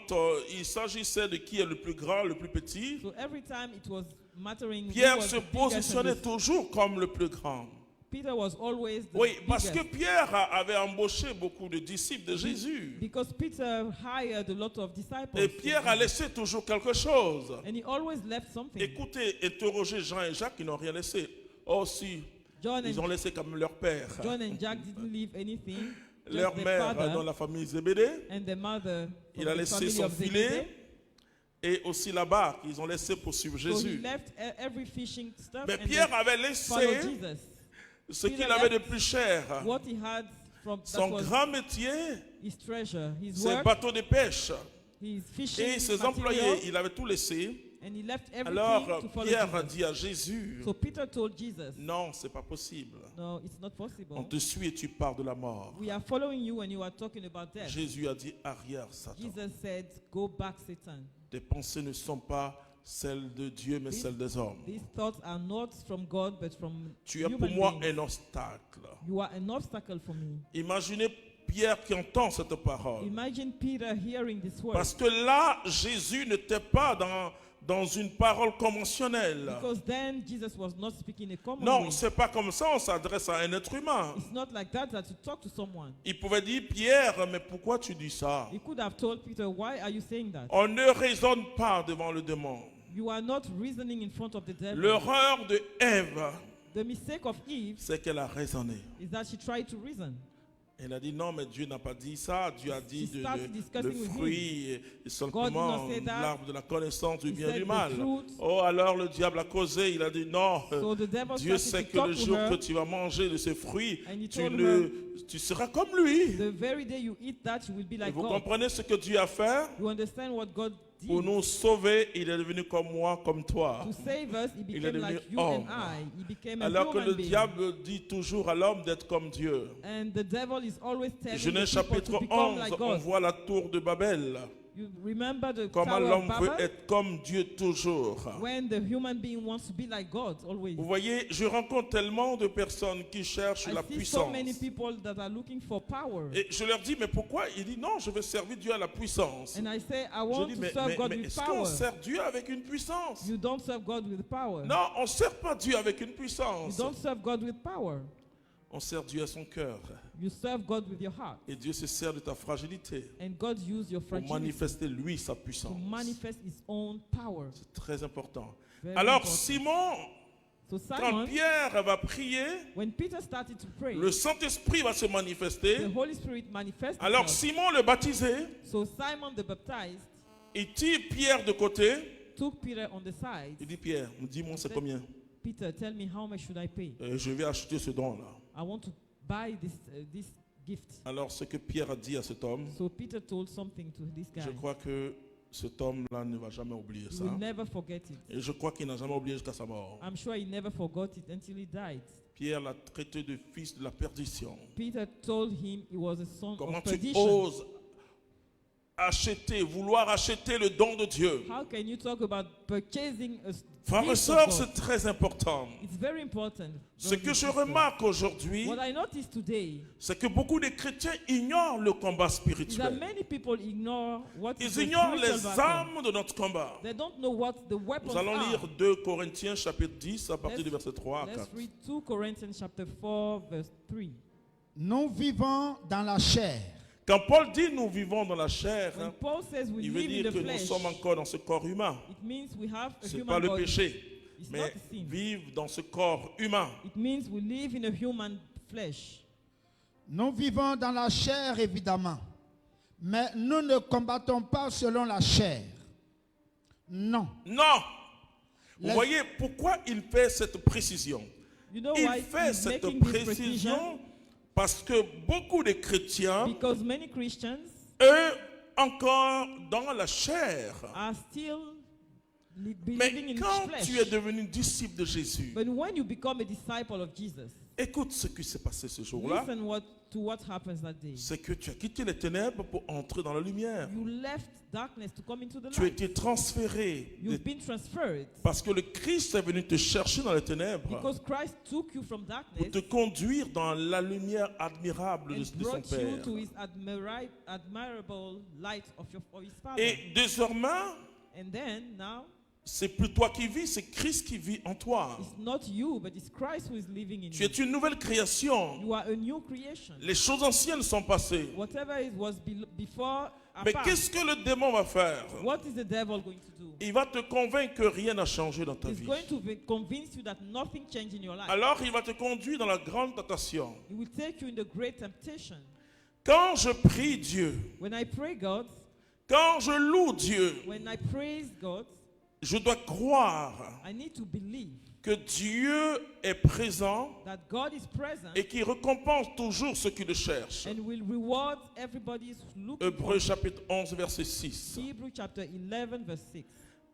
il s'agissait de qui est le plus grand, le plus petit, So every time it was mattering who Pierre was se the biggest positionnait and the- toujours comme le plus grand. Peter was always the Oui, parce que biggest. Pierre avait embauché beaucoup de disciples de Jésus. Because Peter hired a lot of disciples. Et Pierre a laissé toujours quelque chose. And he always left something. Écoutez, interrogez Jean et Jacques, ils n'ont rien laissé. Oh si, John ils ont and, laissé comme leur père. John and Jack didn't leave anything. Just Leur the mère father dans la famille Zébédée. and the mother from Il a the laissé family son of filet Zebedee. et aussi la barque. Ils ont laissé pour suivre So he Jésus. left every fishing stuff Mais and Pierre they avait followed laissé Jesus. ce qu'il Peter avait de left plus cher. What he had from that Son was grand métier, his treasure, his ses work, bateaux de pêche. his fishing Et ses material, employés, il avait tout laissé. and he left everything Alors to follow Pierre a Jesus. dit à Jésus, So Peter told Jesus, non, c'est pas possible. no, it's not possible. On te suit et tu pars de la mort. We are following you when you are talking about death. Jésus a dit, arrière, Satan. Jesus said, go back, Satan. Tes pensées ne sont pas celles de Dieu, mais celles des hommes. These thoughts are not from God, but from Tu es pour human moi beings. un obstacle. You are an obstacle for me. Imaginez Pierre qui entend cette parole. Imagine Peter hearing this word. Parce que là, Jésus n'était pas dans une parole conventionnelle. Because then Jesus was not speaking a common Non, way. c'est pas comme ça, on s'adresse à un être humain. It's not like that you talk to someone. Il pouvait dire, Pierre, mais pourquoi tu dis ça? He could have told Peter, why are you saying that? On ne raisonne pas devant le démon. You are not reasoning in front of the devil. L'erreur de Ève, The mistake of Eve c'est qu'elle a raisonné. is that she tried to reason. Elle a dit non, mais Dieu n'a pas dit ça. Dieu a dit She started le discussing with fruit et God simplement did not say that. l'arbre de la connaissance du He bien et said du the mal. fruit. Oh, alors le diable a causé. Il a dit non. So the devil Dieu started sait to que talk le to jour her. que tu vas manger de ces fruits, And he tu, told tu seras comme lui. The very day you eat that, you will be Et like vous God. comprenez ce que Dieu a fait? You understand what God did? Pour nous sauver, il est devenu comme moi, comme toi. To save us, he Il est became devenu like you homme. and I. He became a Alors que human le being. diable dit toujours à l'homme d'être comme Dieu. And the devil is always telling Genèse the people chapitre to become 11, like on God. voit la tour de Babel. You remember the Comment Tower of l'homme veut Babel? être comme Dieu toujours. When the human being wants to be like God, always. Vous voyez, je rencontre tellement de personnes qui cherchent la I see so puissance. many people that are looking for power. Et je leur dis, mais pourquoi? Il dit, non, je veux servir Dieu à la puissance. And I say, I Je want dis, to mais, serve God mais with est-ce qu'on power. sert Dieu avec une puissance? You don't serve God with power. Non, on ne sert pas Dieu avec une You puissance. don't serve God with power. On sert Dieu à son cœur. You serve God with your heart. Et Dieu se sert de ta fragilité And God used your pour fragility manifester lui sa to puissance. manifest his own power. C'est très important. Very Alors important. Simon, So quand Simon, Pierre va prier, when Peter started to pray, le Saint-Esprit va se manifester. the Holy Spirit manifested. Alors himself. Simon le baptisé, So Simon the baptized il tire Pierre de côté. took Peter on the side. Il dit, Pierre, dis-moi c'est combien? Peter, tell me how much should I pay? Je vais acheter ce don-là. I want to buy this gift. Alors ce que Pierre a dit à cet homme, So Peter told something to this guy. je crois que cet homme-là ne va jamais oublier He ça. will never forget it. Et je crois qu'il n'a jamais oublié jusqu'à sa mort. I'm sure he never forgot it until he died. Pierre l'a traité de fils de la perdition. Peter told him he was a son Comment of tu perdition. oses vouloir acheter le don de Dieu. How can you talk about purchasing a Frères et gift sœurs, of God? c'est très important. It's very important. Ce que je remarque aujourd'hui, What I notice today c'est que beaucoup de chrétiens ignorent le combat is that spirituel. many people ignore what is Ils the ignorent spiritual les battle. armes de notre combat. They don't know what the weapons Nous allons are. lire 2 Corinthiens chapitre 10 à partir Let's- du verset 3 à Let's 4. read 2 Corinthians chapter 4 verse 3. Nous vivons dans la chair. Quand Paul dit nous vivons dans la chair, When Paul says we il veut live in dire the que nous flesh, sommes encore dans ce corps humain. it means we have a Ce n'est human pas le body. péché, It's mais not the sin. vivre dans ce corps humain. It means we live in a human flesh. Nous vivons dans la chair, évidemment. Mais nous ne combattons pas selon la chair. Non. Non. Vous La- voyez pourquoi il fait cette précision? You know Il why fait he's cette making this précision precision? parce que beaucoup de chrétiens, Because many Christians eux, encore dans la chair. are still Mais believing in quand flesh. tu es devenu disciple de Jésus, But when you become a disciple of Jesus, écoute ce qui s'est passé ce jour-là. listen to what happens that day. C'est que tu as quitté les ténèbres pour entrer dans la lumière. You left darkness to come into the Tu as light. été transféré You've been transferred parce que le Christ est venu te chercher dans les ténèbres because Christ took you from pour darkness te conduire dans la lumière admirable and de son brought you Père. to his admirable light of his Father. Et désormais, And then now, c'est plus toi qui vis, c'est Christ qui vit en toi. it's not you, but it's Christ who is living in Tu you. es une nouvelle création. You are a new creation. Les choses anciennes sont passées. Whatever it was before are Mais past. qu'est-ce que le démon va faire? What is the devil going to do? Il va te convaincre que rien n'a changé dans ta He's vie. going to convince you that nothing changed in your life. Alors il va te conduire dans la grande tentation. He will take you in the great temptation. Quand je prie Dieu, When I pray God, quand je loue Dieu, when I praise God, je dois croire I need to believe que Dieu est présent that God is present et qu'il récompense toujours ceux qui le cherchent. and will reward everybody who's looking for Hébreux chapitre 11 verset 6. Hebrews chapter 11 verse 6.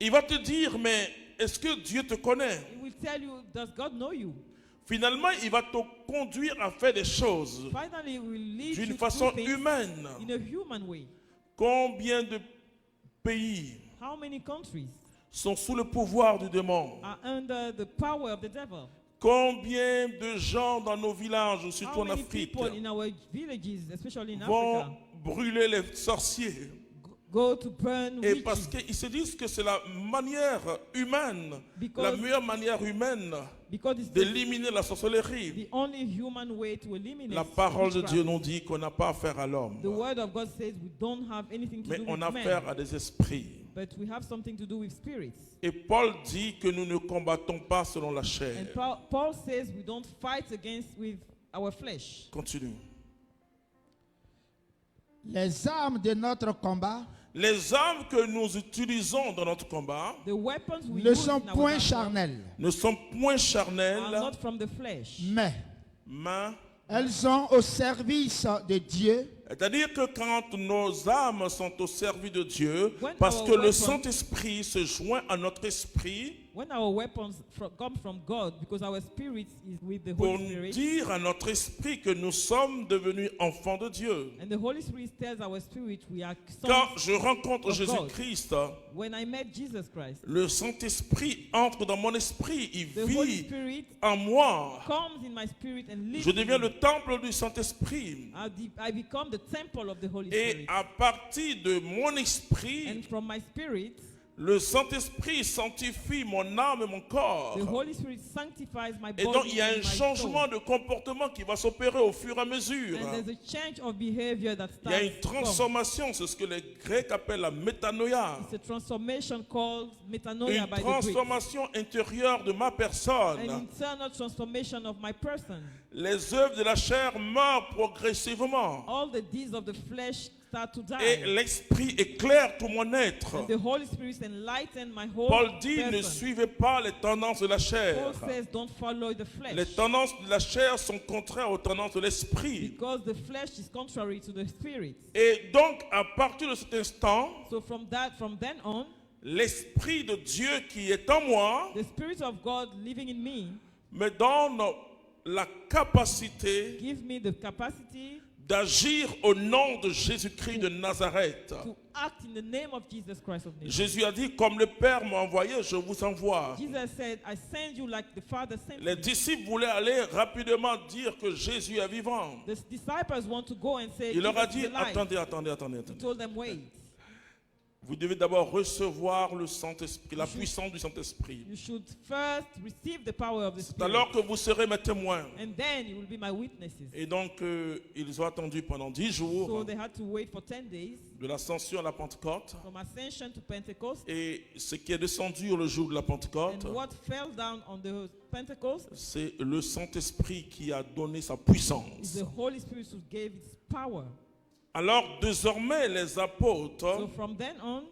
Il va te dire, mais est-ce que Dieu te connaît? He will tell you, does God know you? Finalement, il va te conduire à faire des choses Finally, he will lead you d'une to façon do things humaine. in a human way. Combien de pays How many countries sont sous le pouvoir du démon? are under the power of the devil? Combien de gens dans nos villages, surtout How en many Afrique, people in our villages, especially in vont Africa, brûler les sorciers? go to burn Et witches parce qu'ils se disent que c'est la manière humaine, Because- la meilleure manière humaine because it's d'éliminer la sorcellerie. the only human way to eliminate La parole de witchcraft. Dieu nous dit qu'on n'a pas affaire à l'homme, The word of God says we don't have anything to mais do on with a affaire men, à des esprits. but we have something to do with spirits. Et Paul dit que nous ne combattons pas selon la chair. And Paul says we don't fight against with our flesh. Continue. Les armes de notre combat Les armes que nous utilisons dans notre combat The weapons we ne use sont in our point battle charnelles, ne sont point are charnelles, not from the flesh, mais mais elles sont au service de Dieu c'est-à-dire que quand nos âmes sont au service de Dieu, When parce our que le weapons- Saint-Esprit se joint à notre esprit when our weapons come from God, because our spirit is with the pour Holy nous Spirit, dire à notre esprit que nous sommes devenus enfants de Dieu. and the Holy Spirit tells our spirit we are Quand sons. je rencontre of God. Jésus-Christ, When I met Jesus Christ, le Saint-Esprit entre dans mon esprit, il the Holy vit Spirit en moi. comes in my spirit and lives Je in deviens me. le temple du Saint-Esprit. I become the temple of the Holy Et Spirit. à partir de mon esprit, And from my spirit, le Saint-Esprit sanctifie mon âme et mon corps. the Holy Spirit sanctifies my Et body donc il y a and un my changement soul. de comportement qui va s'opérer au fur et à mesure. And there's a change of behavior that Il y a starts une to come. transformation, c'est ce que les Grecs appellent la métanoïa. It's a transformation called metanoia Une by the Greeks. transformation intérieure de ma An personne. internal transformation of my person. Les œuvres de la chair meurent progressivement. All the deeds of the flesh start to Et die. l'Esprit éclaire tout mon être. And the Holy Spirit enlightens my whole Paul dit, ne person. suivez pas les tendances de la chair. Paul says, don't follow the Les flesh. tendances de la chair sont contraires aux tendances de l'Esprit. Because the flesh is contrary to the spirit. Et donc, à partir de cet instant, So from then on, l'Esprit de Dieu qui est en moi the Spirit of God living in me me donne la capacité gives me the capacity d'agir au nom de Jésus-Christ de Nazareth. to act in the name of Jesus Christ of Nazareth. Jésus a dit, comme le Père m'a envoyé, je vous envoie. Jesus said, I send you like the Father sent Les me. disciples voulaient aller rapidement dire que Jésus est vivant. The disciples want to go and say, Il leur a Jesus dit, is alive. attendez. He told them, wait. Vous devez d'abord recevoir le Saint-Esprit, la puissance du Saint-Esprit. You should first receive the power of the C'est Spirit. alors que vous serez mes témoins. And then you will be my witnesses. Et donc, ils ont attendu pendant 10 So jours, they had to wait for 10 days de l'ascension à la Pentecôte. from Ascension to Pentecost. Et ce qui est descendu le jour de la Pentecôte, And what fell down on the Pentecost c'est le Saint-Esprit qui a donné sa is puissance. the Holy Spirit who gave its power. Alors, désormais, les So apôtres from then on,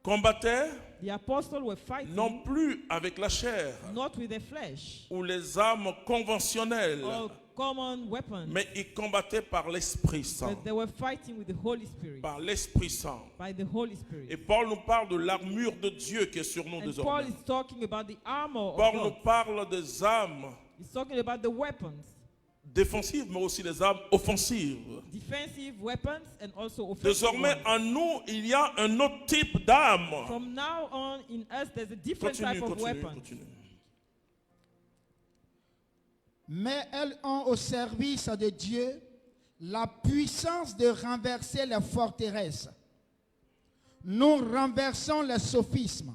combattaient the apostles were fighting non plus avec la chair not with the flesh ou les armes conventionnelles, or common weapons, mais ils combattaient par l'Esprit Saint. but they were fighting with the Holy Spirit, Par l'Esprit Saint. by the Holy Spirit. Et Paul nous parle de l'armure de Dieu qui est sur nous And Paul désormais. is talking about the armor Paul of nous God. parle des armes He's talking about the weapons, défensives, mais aussi des armes offensives. defensive weapons and also offensive Désormais, ones. en nous, il y a un autre type d'arme. From now on in us, there's a different type of weapon. Continue. Mais elles ont au service de Dieu la puissance de renverser les forteresses. Nous renversons les sophismes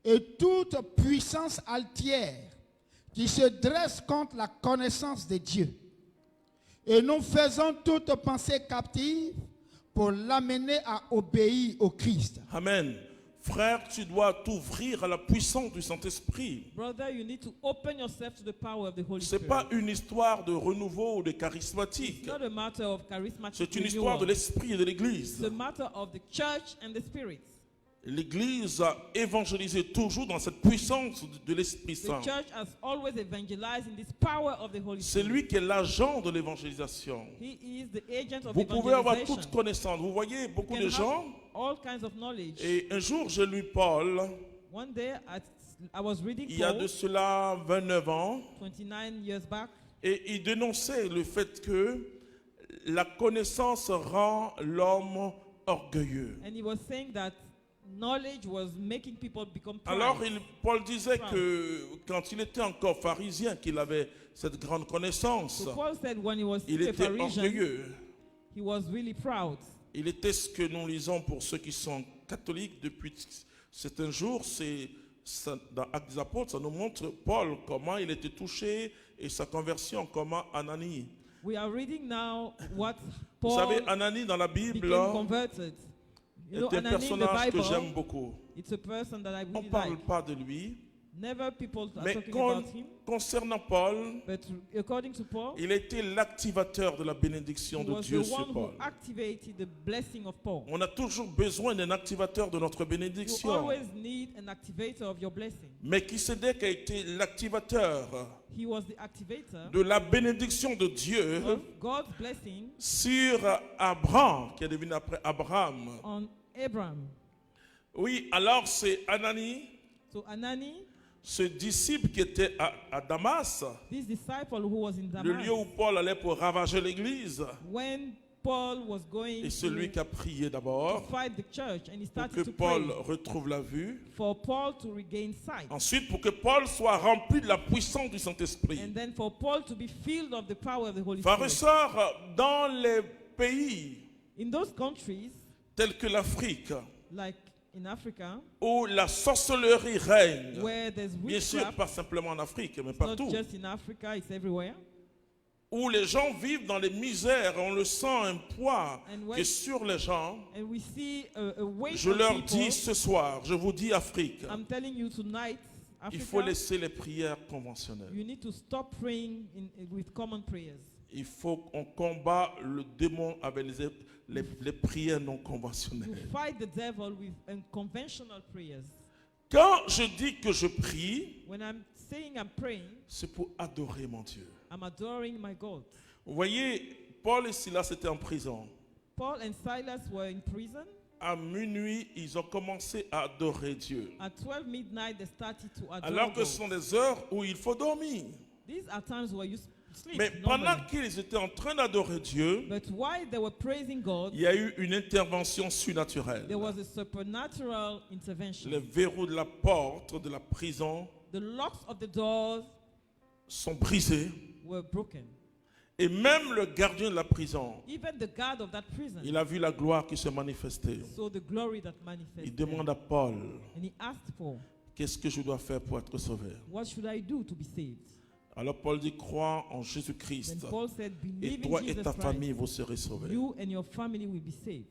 et toute puissance altière qui se dresse contre la connaissance de Dieu. Et nous faisons toute pensée captive pour l'amener à obéir au Christ. Amen. Frère, tu dois t'ouvrir à la puissance du Saint-Esprit. Brother, you need to open yourself to the power of the Holy Ce n'est Spirit. pas une histoire de renouveau ou de It's charismatique. not a matter of charismatic C'est une histoire de renewal. l'Esprit et de l'Église. It's a matter of the church and the Spirit. L'Église a évangélisé toujours dans cette puissance de l'Esprit The Saint. church has always evangelized in this power of the Holy C'est Spirit. lui qui est l'agent de l'évangélisation. He is the agent of Vous pouvez avoir evangelization. toute connaissance. Vous voyez beaucoup You de can gens. have all kinds of knowledge. Et un jour, j'ai lu Paul, One day, I was reading il y a de Paul, cela 29 ans, 29 years back, et il dénonçait le fait que la connaissance rend l'homme orgueilleux. and he was saying that knowledge was making people become proud. Alors, Paul disait que quand il était encore pharisien, qu'il avait cette grande connaissance, So Paul said when he was il still a était Pharisee, orgueilleux. he was really proud. Il était ce que nous lisons pour ceux qui sont catholiques depuis certains jours. Dans Actes des Apôtres, ça nous montre Paul, comment il était touché et sa conversion, comment Ananie. We are reading now what Vous Paul savez, Ananie dans la Bible became converted. You know, est un Anani in the personnage que j'aime Bible, beaucoup. it's a person that I On ne really parle like. pas de lui, Never people are mais talking about him, concernant Paul, but according to Paul, il était l'activateur de la bénédiction he de was Dieu the sur one who Paul. activated the blessing of Paul. On a toujours besoin d'un activateur de notre You bénédiction. always need an activator of your blessing. Melchisédek a été l'activateur He was the activator de la bénédiction de Dieu of God's blessing sur Abraham, qui est devenu après Abraham. on Abraham. Oui, alors c'est Anani, So Anani, ce disciple qui était à Damas, this disciple who was in le Damas, lieu où Paul allait pour ravager l'église, when Paul was going et celui to qui a prié d'abord fight the church, and he pour que started to Paul pray retrouve la vue. for Paul to regain sight, Ensuite, pour que Paul soit rempli de la puissance du Saint-Esprit. and then for Paul to be filled of the power of the Holy Frères et Spirit. sœurs, dans les pays In those countries, tels que l'Afrique, like in Africa, où la sorcellerie règne, where there's bien sûr witchcraft, pas simplement en Afrique, mais it's not partout, just in Africa, it's everywhere. où les gens vivent dans les misères, on le sent un poids And when- qui est sur les gens. And we see a weight Je on leur people. dis ce soir, je vous dis Afrique, I'm telling you tonight, il faut Africa, laisser les prières conventionnelles. you need to stop praying with common prayers. Il faut qu'on combat le démon avec les prières non You conventionnelles. fight the devil with unconventional prayers. Quand je dis que je prie, When I'm saying I'm praying, c'est pour adorer mon Dieu. I'm adoring my God. Vous voyez, Paul et Silas étaient en prison. Paul and Silas were in prison. À minuit, ils ont commencé à adorer Dieu. At 12 midnight, they started to adore Alors que God. ce sont des heures où il faut dormir. These are times where sleep Mais normally. pendant qu'ils étaient en train d'adorer Dieu, But while they were praising God, il y a eu une intervention surnaturelle. there was a supernatural intervention. Les verrous de la porte de la prison The locks of the doors sont brisés. were broken. Et même le gardien de la prison, Even the guard of that prison il a vu la gloire qui se manifestait. saw the glory that manifested. Il demande à Paul, And he asked for, qu'est-ce que je dois faire pour être sauvé? what should I do to be saved? Alors Paul dit, crois en Then Jésus-Christ. Paul said, Et believe in toi et Jesus ta famille, Christ. vous serez sauvés. You and your family will be saved.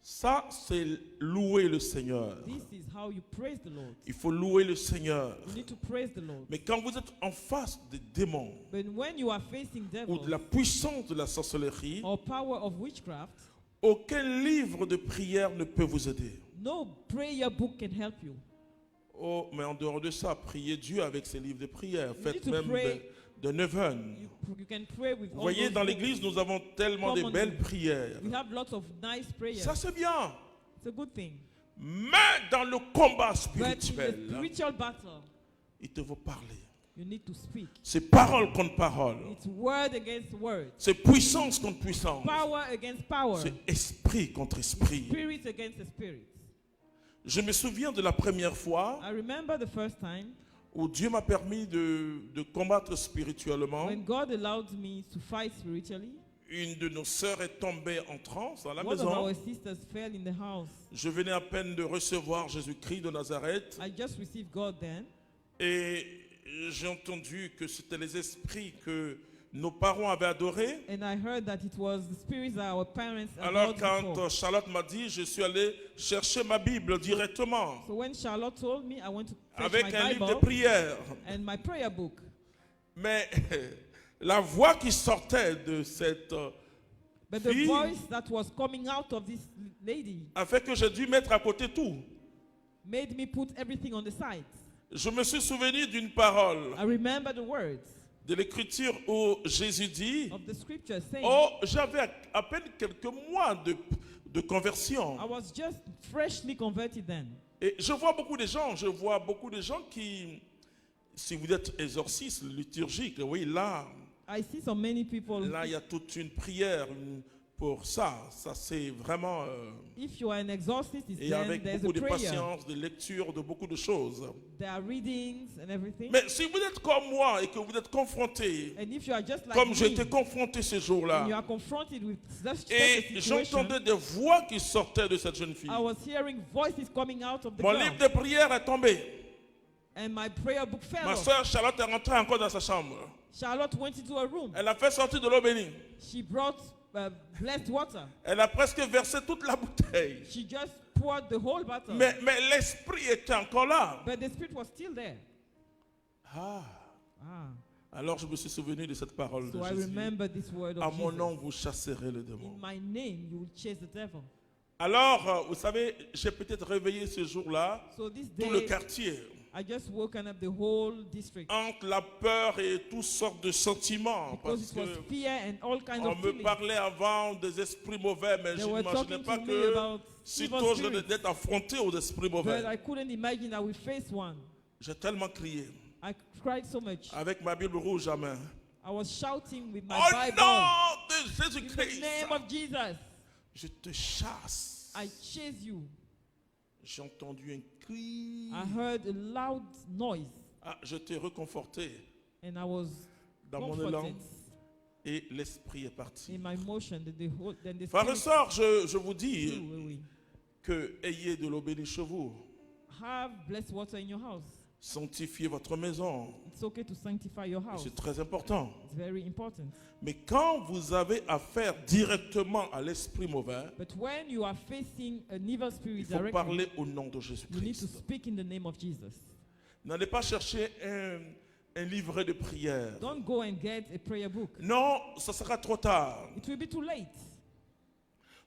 Ça, c'est louer le Seigneur. This is how you praise the Lord. Il faut louer le Seigneur. You need to praise the Lord. Mais quand vous êtes en face des démons But when you are facing ou de devils la puissance de la sorcellerie, or power of witchcraft, aucun livre de prière ne peut vous aider. no prayer book can help you. Oh, mais en dehors de ça, priez Dieu avec ses livres de prière. You Faites need to même pray. de neuvaine. You can pray with Vous all voyez, those dans books. l'église, nous avons tellement de Common belles books. prières. We have lots of nice prayers. Ça, c'est bien. It's a good thing. Mais dans le combat But in the spirituel, spiritual battle, il te faut parler. you need to speak. C'est parole contre parole. It's word against word. C'est puissance contre puissance. Power against power. C'est esprit contre esprit. Spirit against spirit. Je me souviens de la première fois I remember the first time où Dieu m'a permis de combattre spirituellement. when God allowed me to fight spiritually. Une de nos sœurs est tombée en transe dans la One of maison. our sisters fell in the house. Je venais à peine de recevoir Jésus-Christ de Nazareth I just received God then. et j'ai entendu que c'était les esprits que nos parents avaient adorés. And I heard that it was the spirits that our parents Alors adored quand before. Charlotte m'a dit, je suis allé chercher ma Bible directement So when Charlotte told me, I went to fetch avec my un livre de Bible prière. and my prayer book. Mais la voix qui sortait de cette But the fille voice that was coming out of this lady a fait que j'ai dû mettre à côté tout. made me put everything on the side. Je me suis souvenu d'une parole I remember the words de l'Écriture où Jésus dit, of the scripture saying, oh, j'avais à peine quelques mois de conversion. I was just freshly converted then. Et je vois beaucoup de gens qui, si vous êtes exorciste liturgique, oui, là, I see so many people. là, il y a toute une prière pour ça. Ça, c'est vraiment... If you are an exorcist, et then avec there's beaucoup a de prayer. patience, de lecture, de beaucoup de choses. There are readings and everything. Mais si vous êtes comme moi et que vous êtes confronté, And if you are just like comme me, j'étais confronté ce and you jour-là, are confronted with such a et situation, j'entendais des voix qui sortaient de cette jeune fille, I was hearing voices coming out of the mon girl, livre de prière est tombé. and my prayer book fell Ma off. soeur Charlotte est rentrée encore dans sa chambre. Charlotte went into a room. Elle a fait sortir de l'eau bénie. She brought blessed water. Elle a presque versé toute la bouteille. She just poured the whole bottle. Mais l'esprit était encore là. But the spirit was still there. Ah. Ah. Alors je me suis souvenu de cette parole de So I Jésus. remember this word À of mon Jesus. nom, vous chasserez le In démon. my name, you will chase the devil. Alors, vous savez, j'ai peut-être réveillé ce jour-là So this tout le day, quartier. I just woken up the whole district. Entre la peur et toutes sortes de sentiments. Because Parce it was que fear and all kinds on of me feelings. parlait avant des esprits mauvais, mais je They were n'imaginais talking pas to me que about sitôt evil je venais spirits. d'être affronté aux esprits But mauvais. I couldn't imagine I would face one. J'ai tellement crié. I cried so much. Avec ma Bible rouge à main. I was shouting with my Au Bible. nom de In the Jésus-Christ, name of Jesus, je te chasse. I chase you. J'ai entendu un cri. I heard a loud noise Ah, je t'ai réconforté and I was dans mon élan comforted et l'esprit est parti. in my motion. Then the Frères et spirit sœurs, je vous dis flew away. que ayez de l'eau bénie chez vous. Have blessed water in your house. Sanctifiez votre maison. It's okay to sanctify your house. C'est très important. It's very important. Mais quand vous avez affaire directement à l'esprit mauvais, But when you are facing an evil il spirit faut directly, parler au nom de you need to Jésus-Christ. speak in the name of Jesus. N'allez pas chercher un livret de prière. Don't go and get a prayer book. Non, ça sera trop tard. It will be too late.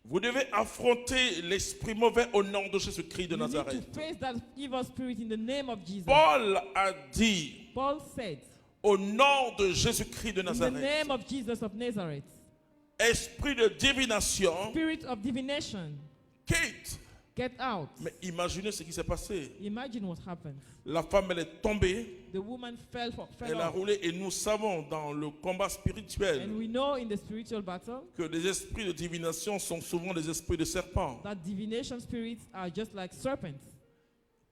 Vous devez affronter l'esprit mauvais au nom de Jésus-Christ de You need to Nazareth. face that evil spirit in the name of Jesus. Paul a dit Paul said, au nom de Jésus-Christ de in the Nazareth, name of Jesus of Nazareth, esprit de divination, spirit of divination, quitte Get out. Mais imaginez ce qui s'est passé. Imagine what happened. La femme, elle est tombée, The woman fell elle a off. roulé, et nous savons dans le combat spirituel And we know in the spiritual battle que les esprits de divination sont souvent des esprits de serpents. that divination spirits are just like serpents.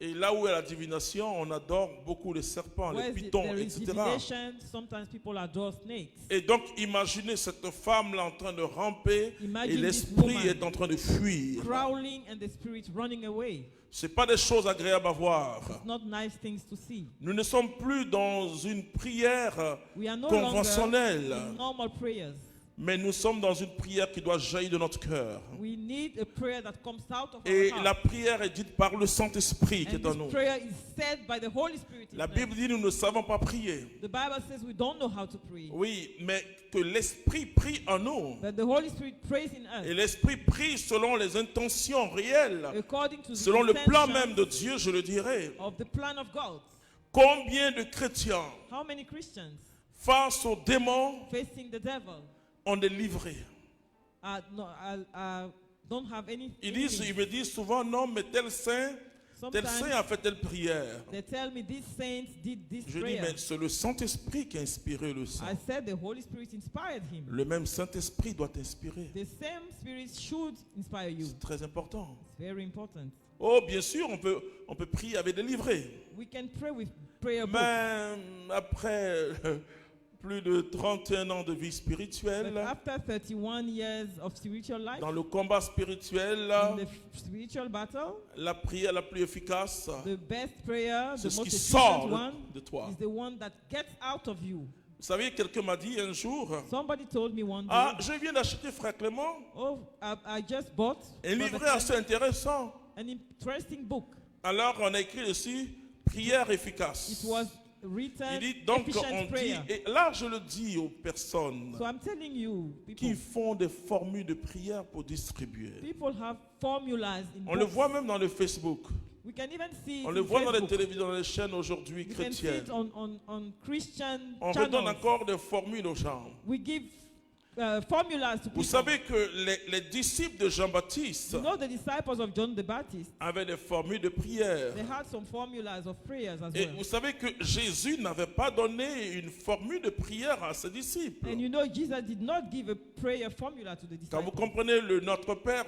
Et là où est la divination, on adore beaucoup les serpents, les Where pythons, there is etc. divination, sometimes people adore snakes. Et donc, imaginez cette femme-là en train de ramper Imagine et this l'esprit woman est en train de fuir. Crawling and the spirit running away. Ce pas des choses agréables à voir. It's not nice things to see. Nous ne sommes plus dans une prière We are no conventionnelle, longer in normal prayers. mais nous sommes dans une prière qui doit jaillir de notre cœur. We need a prayer that comes out of Et our heart. la prière est dite par le Saint-Esprit qui And est en this nous. prayer is said by the Holy Spirit. in La us. Bible dit nous ne savons pas prier. The Bible says we don't know how to pray. Oui, mais que l'Esprit prie en nous. But the Holy Spirit prays in Et us l'Esprit prie selon les intentions réelles, according to the selon le plan intention même de Dieu, je le dirais. of the plan of God. Combien de chrétiens, How many Christians face aux démons, facing the devil ont délivré? don't have any? Ils me disent souvent, non, mais tel saint a fait telle prière. They tell me this saint did this Je dis, prayer. mais c'est le Saint-Esprit qui a inspiré le saint. I said the Holy Spirit inspired him. Le même Saint-Esprit doit t'inspirer. The same Spirit should inspire you. C'est très important. It's very important. Oh, bien sûr, on peut prier avec délivré. We can pray with prayer books. Mais après plus de 31 ans de vie But spirituelle, after 31 years of spiritual life, dans le combat spirituel, in the spiritual battle, la prière la plus efficace, the best prayer, c'est the ce most qui efficient sort one, de toi. is the one that gets out of you. Vous savez, quelqu'un m'a dit un jour, Somebody told me one day, ah, je viens d'acheter, frère Clément, oh, I just bought un Brother livret assez intéressant. an interesting book. Alors, on a écrit dessus, prière efficace. It was written Il dit, donc, efficient on dit, prayer. et là, je le dis aux personnes So I'm telling you, qui people, font des formules de prière pour distribuer. people have formulas in On le books. voit même dans le Facebook. We can even see it On le in voit dans les Facebook. télévisions, dans les chaînes aujourd'hui We can see chrétiennes. it on Christian On redonne channels. encore des formules aux gens. We give formulas to Vous people. savez que les disciples de Jean-Baptiste You know the disciples of John the Baptist, avaient des formules de prière. they had some formulas of prayers as Et well. vous savez que Jésus n'avait pas donné une formule de prière à ses disciples. And you know Jesus did not give a prayer formula to the Quand vous disciples. comprenez le Notre Père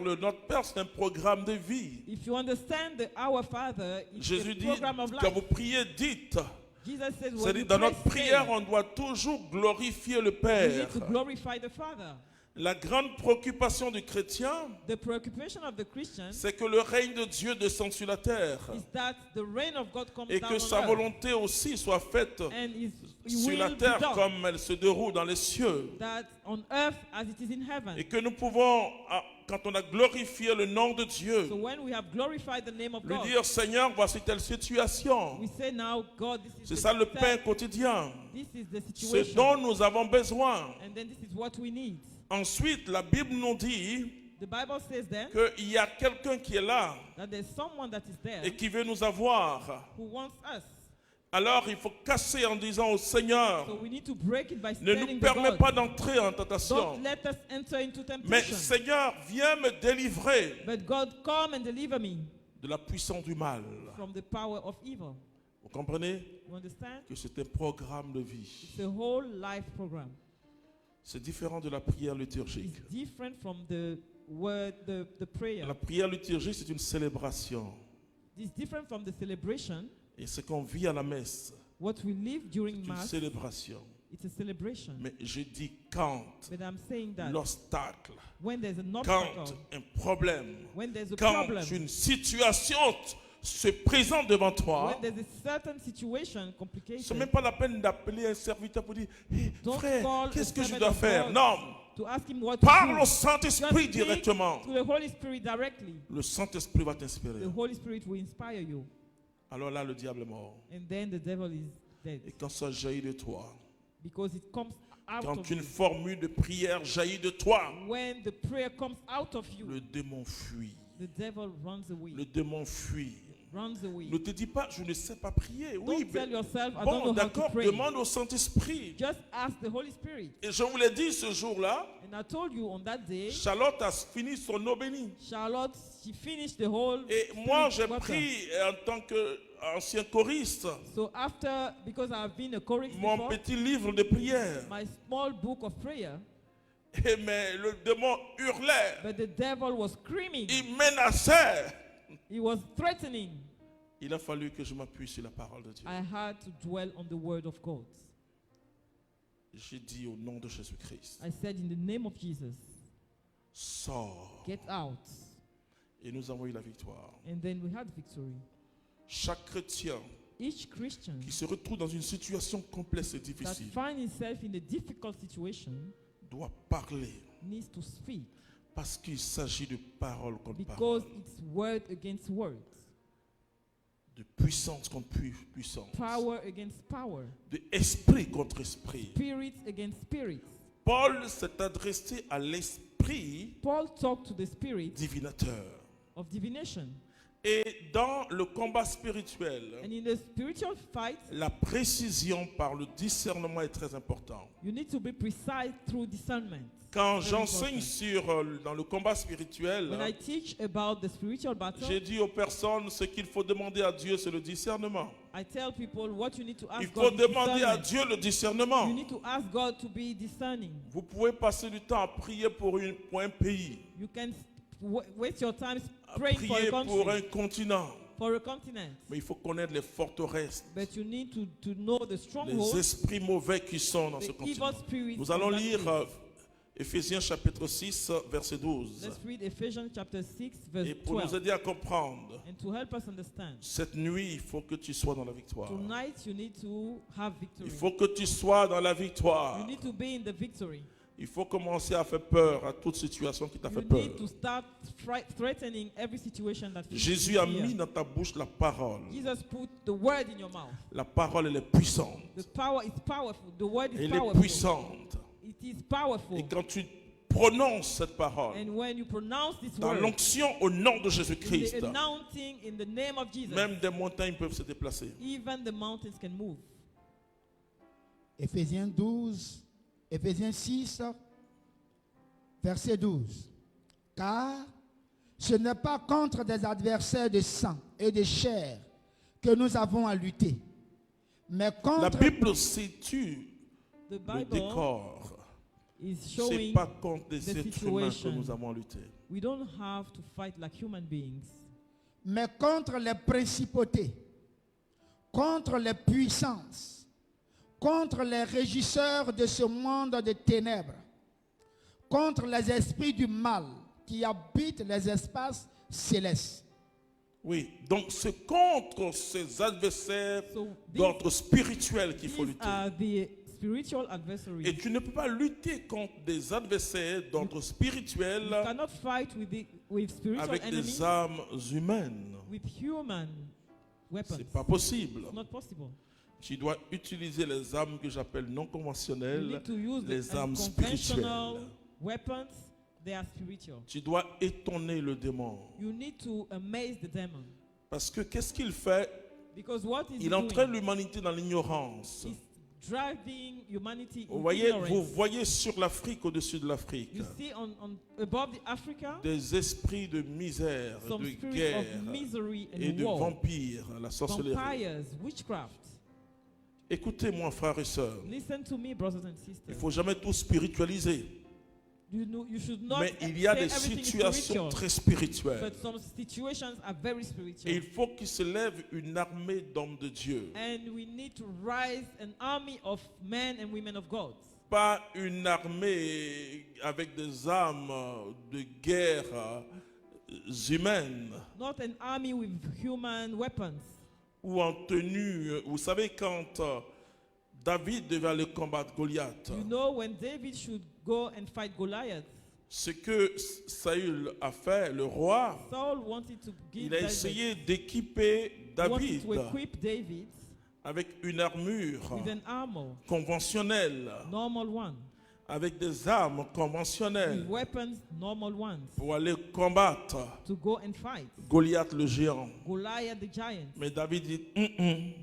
c'est un programme de vie. If you understand the Our Father, it's Jésus a dit, program of quand life. vous priez, dites. Jesus says when C'est-à-dire, we dans pray, notre prière, say, on doit toujours glorifier le we Père. need to glorify the Father. La grande préoccupation du chrétien, The preoccupation of the Christian c'est que le règne de Dieu descende sur la terre. is that the reign of God comes Et down que on sa earth. volonté aussi soit faite And his sur will la be terre done, comme elle se déroule dans les cieux. that on earth as it is in heaven. Et que nous pouvons, quand on a glorifié le nom de Dieu, So when we have glorified the name of lui God, dire, Seigneur, voici telle situation. we say now, God, this is C'est the ça le step, pain quotidien. this is the Ce situation, dont nous avons besoin. and then this is what we need. Ensuite, la Bible nous dit The Bible says then qu'il y a quelqu'un qui est là that there's someone that is there et qui veut nous avoir. who wants us. Alors, il faut casser en disant au Seigneur, So we need to break it by ne nous telling the permets God, pas d'entrer en tentation. don't let us enter into Mais temptation. Seigneur, viens me délivrer But God, come and deliver me de la puissance du mal. from the power of evil. Vous comprenez You understand? que c'est un programme de vie. It's a whole life program. C'est différent de la prière liturgique. It's different from the word, the prayer. La prière liturgique, c'est une célébration. It's different from the celebration. Et ce qu'on vit à la messe, What we live during c'est une Mass, célébration. it's a celebration. Mais je dis quand But I'm saying that l'obstacle, when there's an quand obstacle, un problème, when there's a quand problem, une situation se présente devant toi, when there's a certain situation, ce complication, n'est même pas la peine d'appeler un serviteur pour dire, hey, Don't frère, call qu'est-ce a que je servant dois of faire? God. Non, to ask him what to parle do. au Saint-Esprit Just directement. speak to the Holy Spirit directly. Le Saint-Esprit va t'inspirer. The Holy Spirit will inspire you. Alors là, le diable est mort. And then the devil is dead. Et quand ça jaillit de toi, Because it comes out quand of une you. formule de prière jaillit de toi, When the prayer comes out of you, le démon fuit. the devil runs away. Le démon fuit. runs away. Ne te dis pas, je ne sais pas prier. Oui, Don't tell yourself, I don't bon, know how to d'accord, pray. demande au Saint-Esprit. Just ask the Holy Spirit. Et je vous l'ai dit ce jour-là, And I told you on that day, Charlotte a fini son eau bénie. Charlotte, she finished the whole Et moi, j'ai spirit water. pris en tant qu'ancien choriste So after, because I've been a chorist mon before, petit livre de prière. my small book of prayer, Et mais le démon hurlait, but the devil was screaming. il menaçait. He was threatening. Il a fallu que je m'appuie sur la parole de Dieu. I had to dwell on the word of God. J'ai dit au nom de Jésus-Christ, I said, in the name of Jesus, sors. get out. Et nous avons eu la victoire. And then we had victory. Chaque chrétien Each Christian qui se retrouve dans une situation complexe et that difficile finds himself in a difficult situation doit parler needs to speak, parce qu'il s'agit de parole contre because parole, it's word against word, de puissance contre puissance, power against power, de esprit contre esprit. spirit against spirit. Paul s'est adressé à l'esprit Paul talked to the spirit divinateur. of divination. Et dans le combat spirituel, And in the spiritual fight, la précision par le discernement est très importante. you need to be precise through discernment. Quand Very j'enseigne important. dans le combat spirituel, When I teach about the spiritual battle, j'ai dit aux personnes ce qu'il faut demander à Dieu, c'est le discernement. I tell people what you need to ask Il faut God is demander à discernment. Dieu le discernement. You need to ask God to be discerning. Vous pouvez passer du temps à prier pour un pays, You can waste your time à praying for a prier pour un country, continent. for a continent. Mais il faut connaître les forteresses, But you need to know the les strongholds, esprits mauvais qui sont dans ce the continent. evil spirits. Nous allons of that lire place. Éphésiens chapitre 6, verset 12. Let's read Ephesians chapter 6, verse Et pour nous 12. aider à comprendre, And to help us understand, cette nuit, il faut que tu sois dans la victoire. tonight you need to have Il victory. faut que tu sois dans la You victoire. need to be in the victory. Il faut commencer à faire peur à toute situation qui t'a You fait peur. need to start threatening every situation that feels Jésus a fear. mis dans ta bouche la parole. Jesus put the word in your mouth. La parole, elle est puissante. The power is powerful. The word is Elle est powerful. puissante. It is powerful. Et quand tu prononces cette parole, And when you pronounce this dans word, l'onction au nom de in Jésus-Christ, the announcing in the name of Jesus, même des montagnes peuvent se déplacer. even the mountains can move. Éphésiens 6, verset 12. Car ce n'est pas contre des adversaires de sang et de chair que nous avons à lutter, mais La contre... Bible situe The le Bible décor. is Ce n'est showing pas contre des the êtres humains que situation. nous avons lutté. we don't have to fight like human beings, mais contre les principautés, contre les puissances, contre les régisseurs de ce monde de ténèbres, contre les esprits du mal qui habitent les espaces célestes. Oui, donc c'est contre ces adversaires So d'ordre spirituel qu'il faut these lutter. are the spiritual adversaries. Et tu ne peux pas lutter contre des adversaires d'ordre spirituel You cannot fight with spiritual avec enemies des armes humaines. with human weapons. C'est pas possible. It's not possible. Tu dois utiliser les armes que j'appelle non You conventionnelles, need to use les the armes unconventional spirituelles. weapons. They are spiritual. Tu dois étonner le démon. You need to amaze the demon, Parce que qu'est-ce qu'il fait? because what is Il entraîne l'humanité dans l'ignorance. is driving humanity Vous in voyez, ignorance. vous voyez sur l'Afrique, au-dessus de l'Afrique, You see above the Africa, des esprits de misère, some de spirits guerre of misery et and de war, vampires, la sorcellerie. vampires, witchcraft. Écoutez-moi, frères et sœurs, Listen to me, brothers and il ne sisters. faut jamais tout spiritualiser. You should not Mais il y a say des everything is situations spiritual, très spirituelles. but some situations are very Et spiritual. il faut qu'il se lève une armée d'hommes de Dieu. And we need to rise an army of men and women of God. Pas une armée avec des armes de guerre humaines Not an army with human weapons. ou en tenue. Vous savez, quand David devait aller combattre Goliath, You know, when David should go and fight Goliath, ce que Saül a fait, le roi, Saul wanted to give il a David, essayé d'équiper David wanted to equip David avec une armure with an armor, conventionnelle. normal one. avec des armes with conventionnelles weapons, normal ones, pour aller combattre to go and fight. Goliath le géant. Goliath the giant. Mais David dit,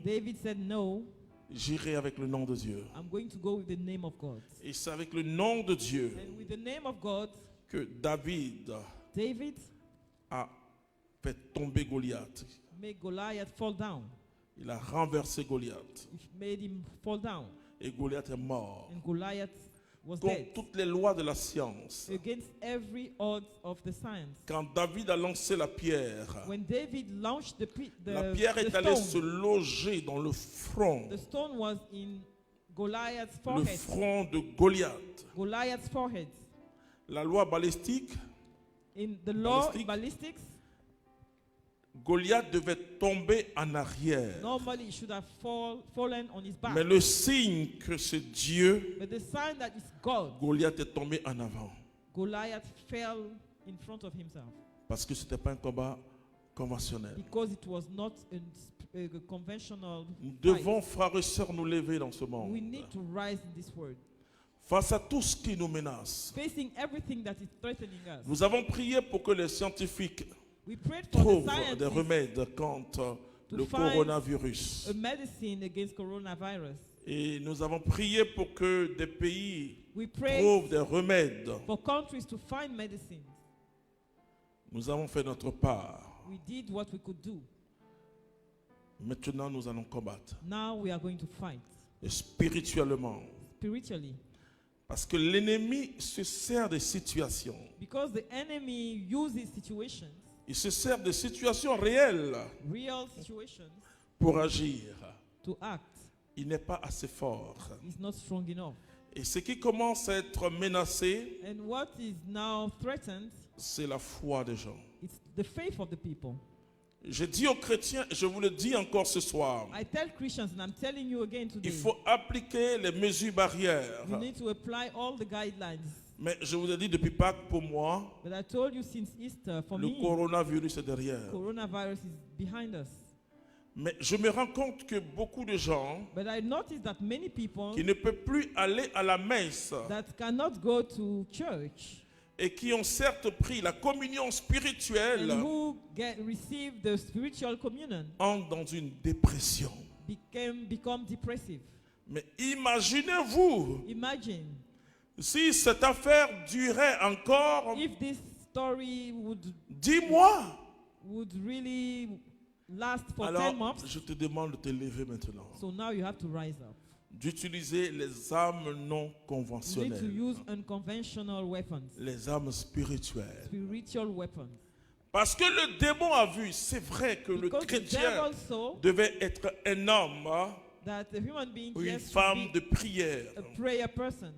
David said, no, j'irai avec le nom de Dieu. I'm going to go with the name of God. Et c'est avec le nom de Dieu And with the name of God, que David David a fait tomber Goliath. made Goliath fall down. Il a renversé Goliath. He made him fall down. Et Goliath est mort. And Goliath was Contre dead. toutes les lois de la science. Against every odds of the science. Quand David a lancé la pierre, When David launched la pierre est allée se stone, loger dans le front. the stone was in Goliath's Le forehead. front de Goliath. Goliath's forehead. La loi balistique, In the law, Ballistic. ballistics, Goliath devait tomber en arrière. normally he should have fallen on his back. Mais le signe que c'est Dieu, But the sign that it's God, Goliath est tombé en avant. Goliath fell in front of himself Parce que ce n'était pas un combat conventionnel. because it was not a conventional Nous fight. devons, frères et sœurs, nous lever dans ce monde. We need to rise in this word. Face à tout ce qui nous menace, Facing everything that is threatening us. nous avons prié pour que les scientifiques We prayed for the trouvent des scientists remèdes contre le find coronavirus. a medicine against coronavirus. Et nous avons prié pour que des pays We prayed trouvent des remèdes. for countries to find medicines. Nous avons fait notre part. We did what we could do. Maintenant, nous allons combattre. Now we are going to fight Et spirituellement. spiritually. Parce que l'ennemi se sert des situations. Because the enemy uses situations, Il se sert des situations réelles real situations, pour agir. to act. Il n'est pas assez fort. Is not strong enough. Et ce qui commence à être menacé, And what is now threatened, c'est la foi des gens. it's the faith of the people. Je dis aux chrétiens, et je vous le dis encore ce soir, I tell Christians, and I'm telling you again today, il faut appliquer les mesures barrières. you need to apply all the guidelines. Mais je vous ai dit depuis Pâques, pour moi, But I told you since Easter, for le me, coronavirus est derrière. coronavirus is behind us. Mais je me rends compte que beaucoup de gens But I noticed that many people qui ne peuvent plus aller à la messe that cannot go to church et qui ont certes pris la communion spirituelle and who receive the spiritual communion entrent dans une dépression. become depressive. Mais imaginez-vous Imagine si cette affaire durait encore if this story would 10 mois. really last for 10 Alors, months. je te demande de te lever maintenant, So now you have to rise up. d'utiliser les armes non You need to conventionnelles, use unconventional weapons, les armes spirituelles. spiritual weapons. Parce que le démon a vu, c'est vrai que le Because the chrétien devil saw devait être un homme that a human being ou une yes, should femme be de prière. a prayer person.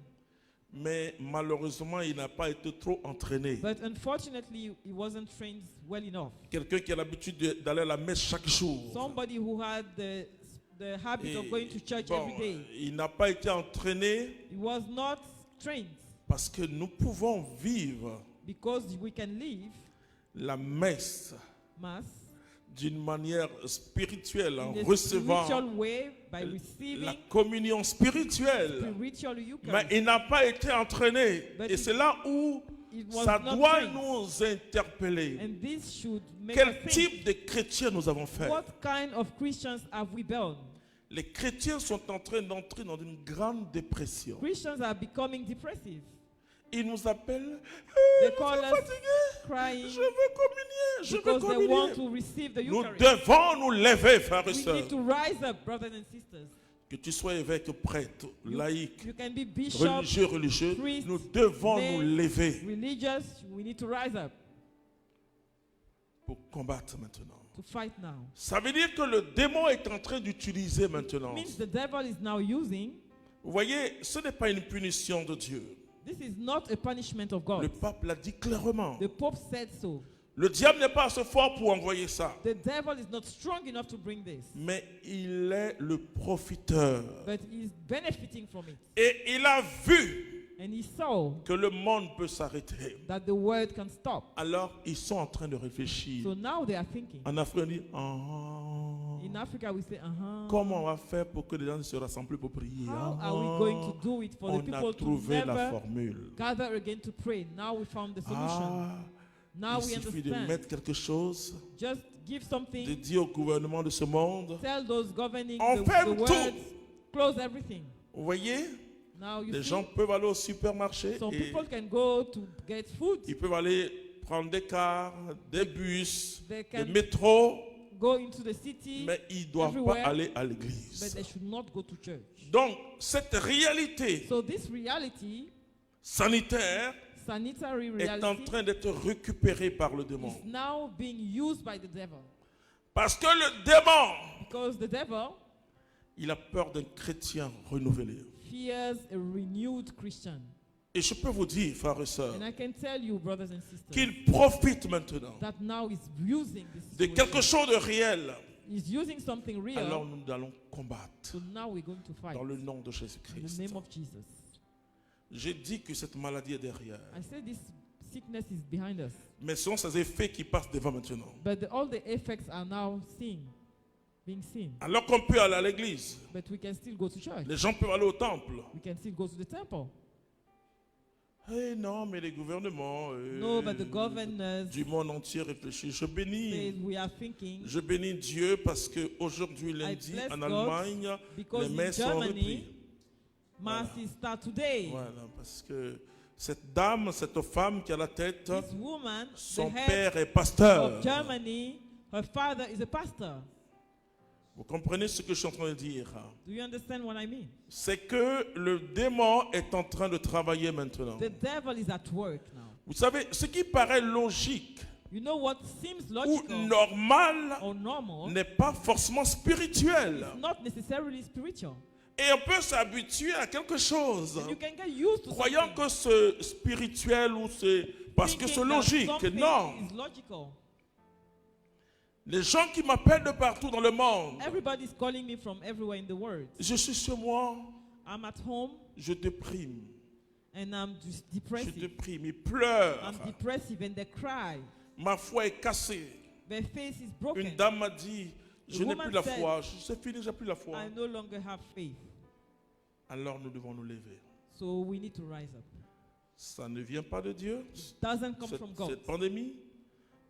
Mais malheureusement, il n'a pas été trop entraîné. But unfortunately, he wasn't trained well enough. Quelqu'un qui a l'habitude d'aller à la messe chaque jour. Somebody who had the habit of going to church bon, every day. il n'a pas été entraîné He was not trained parce que nous pouvons vivre because we can live la messe mass d'une manière spirituelle en in a recevant spiritual way by receiving la communion spirituelle. spiritual Mais Eucharist. il n'a pas été entraîné. But Et it- c'est là où It was ça not doit trained. nous interpeller. And this should make Quel us think, type de chrétiens nous avons fait? what kind of Christians have we been? Les chrétiens sont en train d'entrer dans une grande dépression. Christians are becoming depressive. Ils nous appellent, They je call suis us fatigué, crying je veux communier, je veux because they want communier. to receive the Nous Eucharist. devons nous lever, frères et We sœurs. need to rise up, brothers and sisters. Que tu sois évêque, prêtre, laïque, You can be bishop, religieux, priest, nous devons lay, nous lever religious. We need to rise up pour combattre maintenant. to fight now. Ça veut dire que le démon est en train d'utiliser maintenant. Means the devil is now using. Vous voyez, ce n'est pas une punition de Dieu. This is not a punishment of Le God. pape l'a dit clairement. The Pope said so. Le diable n'est pas assez fort pour envoyer ça. The devil is not strong enough to bring this, Mais il est le profiteur. but he is benefiting from it. Et il a vu And he saw que le monde peut s'arrêter. that the word can stop. Alors, ils sont en train de réfléchir. So now they are thinking. En Afrique, on dit, ah, In in Africa we say, Comment on va faire pour que les gens se rassemblent pour prier? how are we going to do it for the On a people to trouvé la never formule. gather again to pray? Now we found the solution. Now Il we suffit de understand. mettre quelque chose, Just give de something. dire au gouvernement de ce monde. Tell those governing On the ferme words. tout. Close everything. Vous voyez, Now you les see, gens peuvent aller au supermarché some et people can go to get food. ils peuvent aller prendre des cars, des bus, They des can métros, go into the city, mais ils ne doivent everywhere, pas aller à but l'église. they should not go to church. Donc, cette réalité So this reality, sanitaire sanitary est en reality, train d'être récupérée par le démon. is now being used by the devil. Parce que le démon, Because the devil il a peur d'un chrétien renouvelé. fears a renewed Christian. Et je peux vous dire, frères et sœurs, And I can tell you, brothers and sisters, qu'il profite maintenant that now he's using this de quelque situation. chose de réel. He's using something Alors real. nous allons combattre So now we're going to fight dans le nom de in the Jésus-Christ. name of Jesus. J'ai dit que cette maladie est derrière. I said this sickness is behind us, Mais ce sont ces effets qui passent devant maintenant. but all the effects are now being seen. Alors qu'on peut aller à l'église, But we can still go to church. les gens peuvent aller au temple. We can still go to the temple. Eh non, mais les gouvernements No, but the governors du monde entier réfléchissent. Je say bénis. we are thinking, Je bénis Dieu parce qu'aujourd'hui, lundi, bless en God Allemagne, because les in messes sont Germany, reprises. masses start today. Voilà, parce que cette dame, cette femme qui a la tête, This woman, the son head père est pasteur. of Germany, her father is a pastor. Vous comprenez ce que je suis en train de dire? Do you understand what I mean? C'est que le démon est en train de travailler maintenant. The devil is at work now. Vous savez, ce qui paraît logique You know what seems ou logical normal or normal, n'est pas forcément spirituel. not necessarily spiritual. Et on peut s'habituer à quelque chose, And you can get used to croyant something, que c'est spirituel ou c'est parce que thinking c'est that logique. something Non. is logical. Les gens qui m'appellent de partout dans le monde, Everybody's calling me from everywhere in the world. je suis chez moi, I'm at home je déprime. and I'm just Je depressive. déprime, ils pleurent. I'm depressive and they cry. Ma foi est cassée. Their face is broken. Une dame m'a dit, je n'ai woman plus la said, foi. C'est fini, j'ai plus la foi. I no longer have faith. Alors nous devons nous lever. So we need to rise up. Ça ne vient pas de Dieu. It doesn't come from God. Cette pandémie,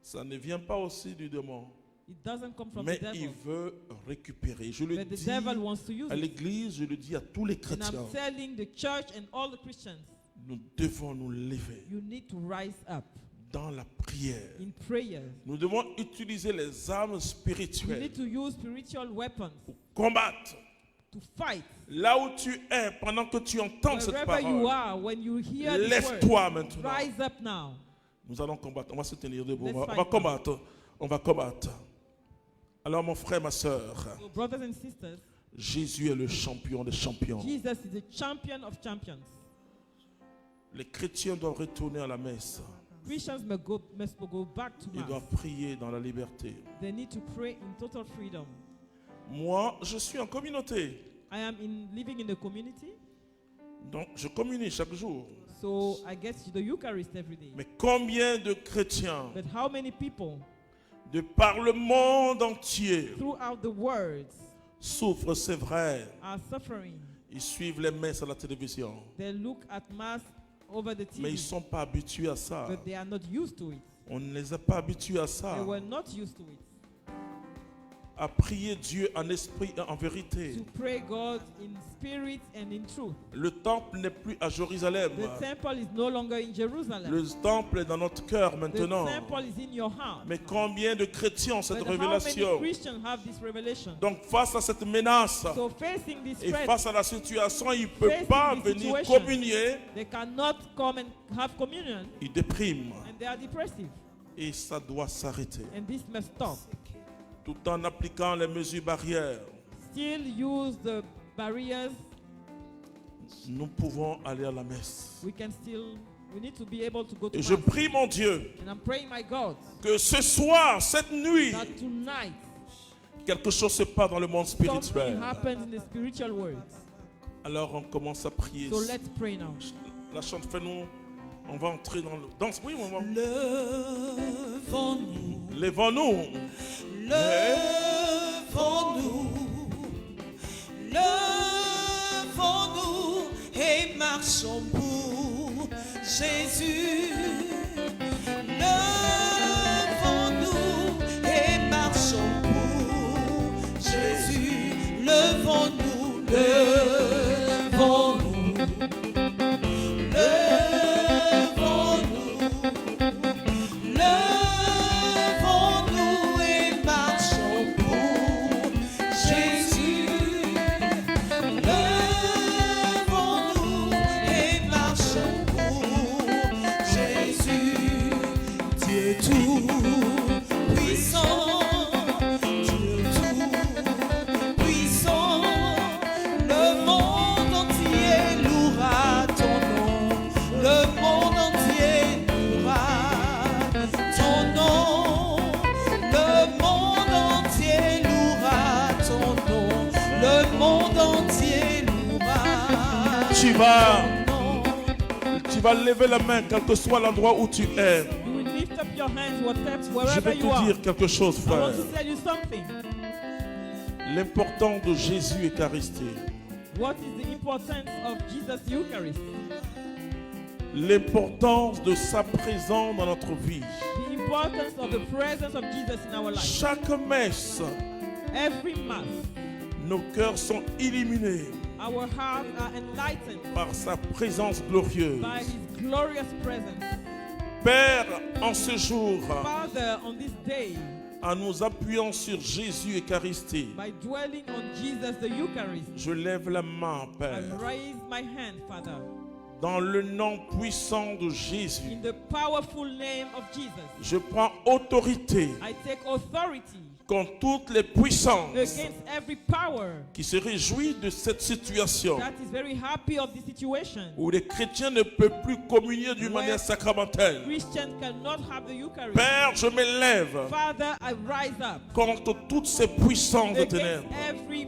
ça ne vient pas aussi du démon. It doesn't come from Mais the il devil. veut récupérer. Je le But the dis devil wants to use à it. l'église, je le dis à tous les And chrétiens. I'm telling the church and all the Christians, Nous devons nous lever you need to rise up dans la prière. in prayer. Nous devons utiliser les armes You spirituelles need to use spiritual weapons pour combattre. to fight. Là où tu es, pendant que tu entends cette Wherever you parole, are, when you hear this lève-toi word, maintenant. rise up now. Nous allons combattre. On va se tenir debout. Let's On fight va now. combattre. On va combattre. Alors mon frère, ma soeur, So brothers and sisters, Jésus est le champion des champions. Jesus is the champion of champions. Les chrétiens doivent retourner à la messe. Christians must go back to Ils Mass. doivent prier dans la liberté. They need to pray in total freedom. Moi, je suis en communauté. I am living in the community, Donc, je communie chaque jour. so I get the Eucharist every day. Mais combien de chrétiens But how many people de par le monde entier throughout the world souffrent, c'est vrai. are suffering? Ils suivent les messes à la télévision. They look at Mass over the Mais ils ne TV, sont pas habitués à ça. but they are not used to it. On ne les a pas habitués à ça. They were not used to it. À prier Dieu en esprit et en vérité. To pray God in spirit and in truth. Le temple n'est plus à Jérusalem. The temple is no longer in Jerusalem. Le temple est dans notre cœur The maintenant. temple is in your heart. Mais combien de chrétiens ont cette But how many révélation? Christians have this revelation? Donc face à cette menace So facing this et threat, face à la situation, il ne peut facing pas the venir situation, communier. they cannot come and have communion, Il déprime. and they are depressive. Et ça doit s'arrêter. And this must stop. Tout en appliquant les mesures barrières, Still use the barriers. nous pouvons aller à la messe. We need to be able to go to Et je Mass. prie mon Dieu And I'm praying, my God, que ce soir, cette nuit, that tonight quelque chose se passe dans le monde something spirituel. happens in the spiritual world. Alors on commence à prier. So let's pray now. La chante fait nous. On va entrer dans le danse. Oui, on va. Levons-nous, Lèvons-nous. levons-nous, levons-nous, levons-nous et marchons pour Jésus. Levons-nous et marchons pour Jésus. Levons-nous, levons-nous, levons-nous, levons-nous et marchons pour Jésus. Levons-nous et marchons pour Jésus. Dieu tout puissant, Dieu tout puissant, le monde entier louera ton nom, le monde entier louera ton nom, le monde entier louera ton nom, le monde entier louera Tu vas, ton nom. tu vas lever la main, quel que soit l'endroit où tu es. You will lift up your hands Je wherever vais you te are. dire quelque chose, I frère. want to tell you something. L'important de Jésus Eucharistie, What is the importance of Jesus Eucharist? l'importance de sa présence dans notre vie. The importance of the presence of Jesus in our life. Chaque messe, Every Mass, nos cœurs sont illuminés our hearts are enlightened par sa présence glorieuse. by His glorious presence. Père, en ce jour, Father, on this day, en nous appuyant sur Jésus Eucharistie, by dwelling on Jesus the Eucharist, je lève la main, I Père, raise my hand, Father, dans le nom puissant de Jésus. in the powerful name of Jesus. Je prends autorité I take authority contre toutes les puissances against every power qui se réjouissent de cette situation that is very happy of the situation. où les chrétiens ne peuvent plus communier d'une manière sacramentelle. Christians cannot have the Eucharist. Père, je m'élève Father, I rise up contre toutes ces puissances de against ténèbres. every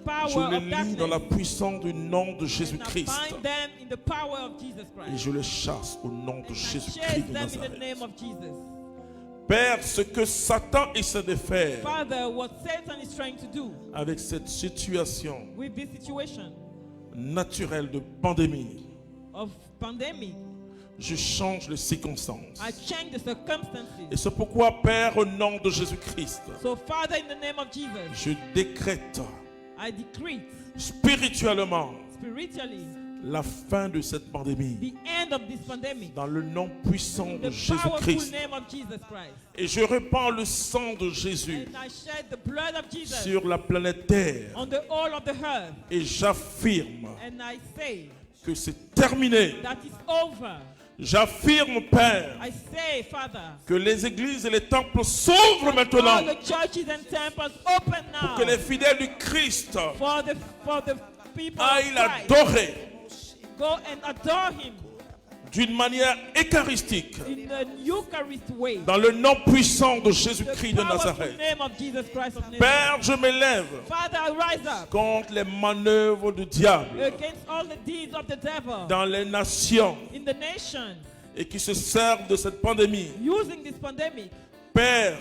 Je power les of lis dans la darkness puissance du nom de and I Jésus-Christ. bind them in the power of Jesus Et Christ. je les chasse au nom de And I Jésus-Christ chase de them in the Nazareth. name of Jesus. Père, ce que Satan essaie de faire Father, what Satan is trying to do avec cette situation with this situation naturelle de pandémie, of pandemic, je change les circonstances. I change the Et circumstances. c'est pourquoi, Père, au nom de Jésus-Christ, So Father, in the name of Jesus, je décrète I decree spirituellement spiritually la fin de cette pandémie the end of this pandemic. dans le nom puissant de The powerful Jésus-Christ. name of Jesus Christ. Et je répands le sang de Jésus And I shed the blood of Jesus sur la planète Terre on the whole of the earth. et j'affirme And I say que c'est terminé. that is over. J'affirme, Père, I say, Father, que les églises et les temples s'ouvrent maintenant all the churches and temples open pour now que les fidèles du Christ for the people of aillent Christ. l'adorer Go and adore Him d'une manière eucharistique in the Eucharist way. dans le nom puissant de The Jésus-Christ de powerful Nazareth. name of Jesus Christ of Nazareth. Père, je m'élève Father, I rise up contre les manœuvres du diable against all the deeds of the devil dans les nations in the nation et qui se servent de cette pandémie. using this pandemic. Père,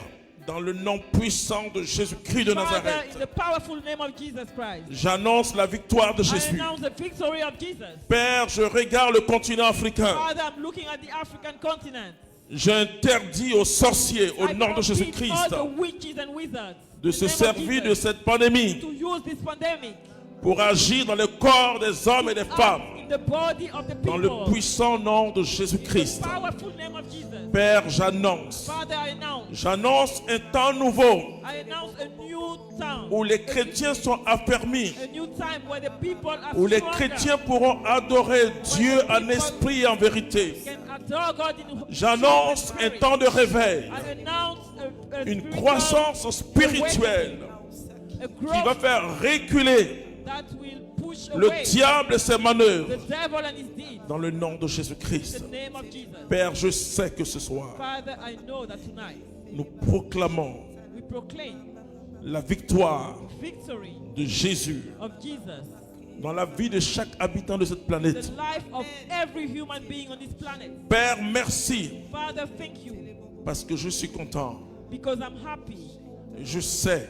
dans le nom puissant de Jésus-Christ de Father, in Nazareth, the powerful name of Jesus Christ, j'annonce la victoire de I Jésus. announce the victory of Jesus. Père, je regarde le continent africain. Father, I'm looking at the African continent. J'interdis aux sorciers, au I nom de forbid Jésus-Christ, all the witches and wizards de se in the name of servir de Jesus cette pandémie to use this pandemic pour agir dans le corps des hommes et des femmes, in the body of the dans le people. puissant nom de In Jésus-Christ. the powerful name of Jesus. Père, j'annonce Father, J'annonce un temps nouveau I announce a new time. où les chrétiens sont affermis, A new time where the people are où les stronger, chrétiens pourront adorer Dieu en esprit et en vérité. can adore God in J'annonce un temps de réveil, I announce a une spiritual croissance spirituelle a qui growth va faire reculer that will push le away diable et ses manœuvres the devil and his deeds. dans le nom de In Jésus-Christ. the name of Jesus. Père, je sais que ce soir, Father, I know that tonight nous proclamons we proclaim la victoire victory de Jésus of Jesus, dans la vie de chaque habitant de cette the planète. life of every human being on this planet. Père, merci Father, thank you parce que je suis content. because I'm happy. Je sais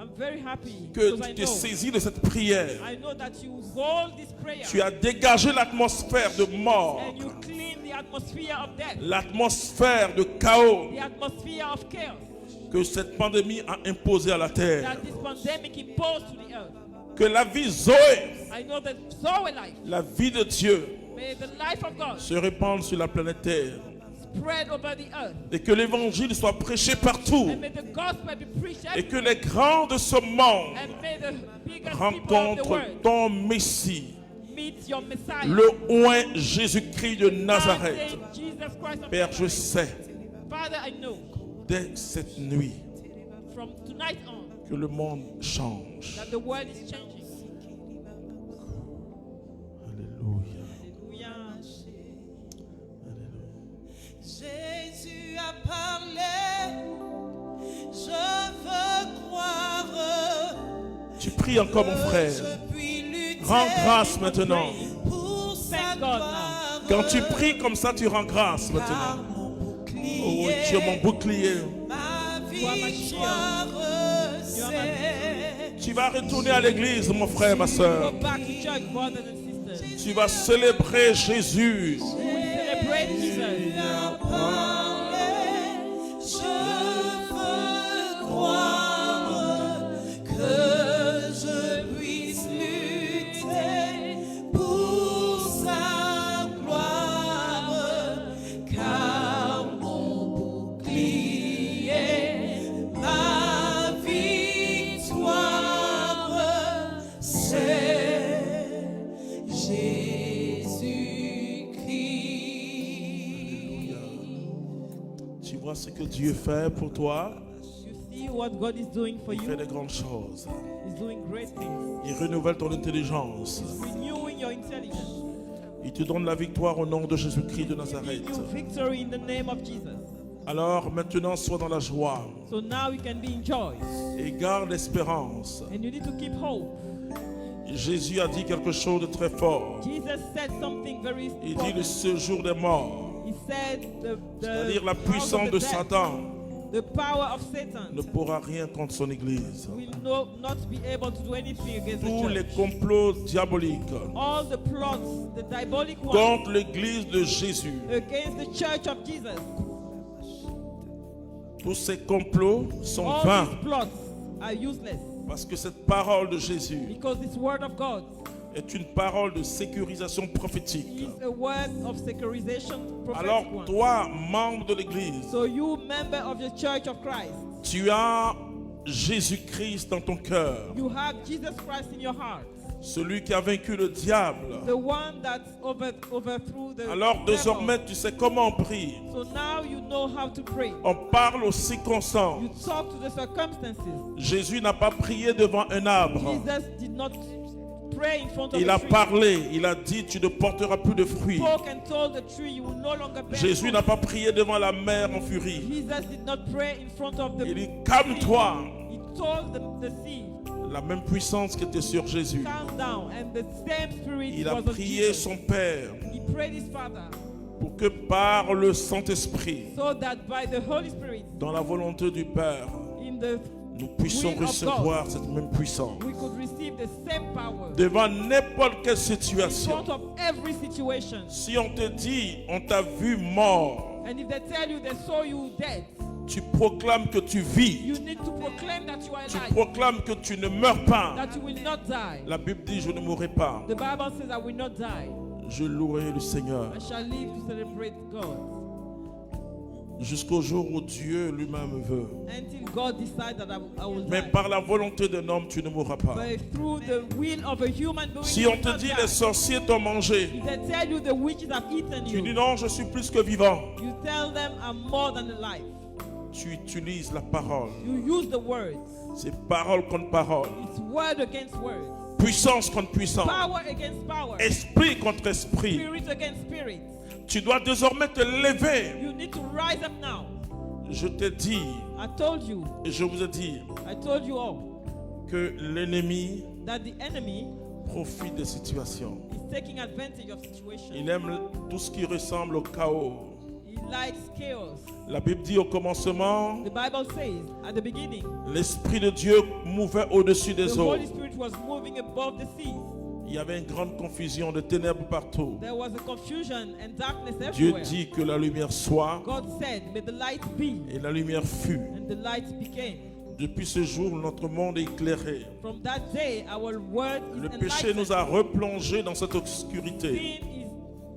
I'm very happy que because tu I t'es know, saisi de cette prière. I know that you hold this prayer Tu as dégagé l'atmosphère de mort, and you clean the atmosphere of death, l'atmosphère de chaos the atmosphere of chaos que cette pandémie a imposée à la terre. that this pandemic imposed to the earth. Que la vie Zoé, I know that Zoe life, la vie de Dieu, may the life of God se répande sur la planète Terre. spread over the earth, Et que l'évangile soit prêché partout. and may the gospel be preached Et que everywhere, les grands de ce monde and may the biggest people of the rencontrent world ton Messie, meet your Messiah, le oint Jésus-Christ de Our Nazareth. Savior Jesus Christ of Père, je Nazareth. sais, Father, I know dès cette nuit, from tonight on que le monde change. that the world is changing. Alléluia. Hallelujah. Jésus a parlé, je veux croire. Tu pries encore, mon frère. Je puis lutter Rends grâce maintenant. pour sa Thank God gloire. Quand tu pries comme ça, tu rends grâce Car maintenant. mon Oh bouclier, Dieu, mon bouclier. ma Toi, ma victoire, shield. c'est Tu vas retourner à l'église, mon frère, ma soeur. Go back to church, brothers and sisters. Tu vas célébrer Jésus. We will celebrate Jesus. parlé. Je veux croire que je puisse lutter pour sa gloire, car mon bouclier, ma victoire, c'est Jésus-Christ. Tu vois ce que Dieu fait pour toi. You see what God is doing for Il fait you? de grandes choses. He's doing great things. Il renouvelle ton intelligence. Renewing your intelligence. Il te donne la victoire au nom de Jésus-Christ de Nazareth. Give you victory in the name of Jesus. Alors maintenant, sois dans la joie So now you can be in joy. et garde l'espérance. And you need to keep hope. Jésus a dit quelque chose de très fort. Jesus said something very Il dit important. le séjour des morts, He said c'est-à-dire la powers of puissance the de dead, Satan, the power of Satan ne pourra rien contre son Église. will not be able to do anything against Tous the les church. complots diaboliques All the plots, the diabolic ones contre l'Église de Jésus, against the church of Jesus, tous ces complots sont all vains these plots are useless parce que cette parole de Jésus because this word of God est une parole de sécurisation prophétique. is a word of securization, Alors prophetic one. toi, membre de l'Église, So you, member of the Church of Christ, tu as Jésus-Christ dans ton cœur, you have Jesus Christ in your heart, celui qui a vaincu le diable. the one that overthrew the Alors devil. désormais, tu sais comment on prie. So now you know how to pray. On parle aux You circonstances. talk to the circumstances. Jésus n'a pas prié devant un arbre. Jesus did not pray in front of Il the a tree. parlé, il a dit, tu ne porteras plus de fruits. He spoke and told the tree, you will no longer bear Jésus fruit. n'a pas prié devant la mer en furie. Jesus did not pray in front of the Il dit, calme-toi. He told the sea, La même puissance qui était sur Jésus. calm down, and the same spirit Il a was on prié Jesus. son Père He prayed his Father pour que par le Saint-Esprit, so that by the Holy Spirit dans la volonté du Père, in the nous puissions will of recevoir cette même puissance. we could receive the same power Devant n'importe quelle in situation. front of every situation. Si on te dit, on t'a vu mort, And if they tell you they saw you dead, tu proclames que tu vis. you need to proclaim that you are Tu alive, proclames que tu ne meurs pas. that you will not die. La Bible dit, je ne mourrai pas. The Bible says I will not die. Je louerai le Seigneur I shall live to celebrate God jusqu'au jour où Dieu lui-même veut. until God decides that I will Mais die. par la volonté d'un homme, tu ne mourras pas. But through the will of a human being, Si you on will te not dit die. les sorciers t'ont mangé, If they tell you the witches have eaten tu dis you, non, je suis plus que vivant. you tell them I'm more than alive. Tu utilises la parole. You use the words. C'est parole contre parole. It's word against word. Puissance contre puissance. Power against power. Esprit contre esprit. Spirit against spirit. Tu dois désormais te lever. You need to rise up now. Je te dis, I told you, et je vous ai dit, I told you all que l'ennemi that the enemy profite des situations. is taking advantage of situations. Il aime tout ce qui ressemble au chaos. He likes chaos. La Bible dit au commencement, The Bible says at the beginning, l'Esprit de Dieu mouvait au-dessus des the eaux. Holy Spirit was moving above the seas. Il y avait une grande confusion de ténèbres partout. There was a confusion and darkness Dieu everywhere. dit que la lumière soit, God said, may the light be, et la lumière fut. and the light became. Depuis ce jour, notre monde est éclairé. From that day, our world is Le péché nous enlightened. a replongés dans cette obscurité. Sin is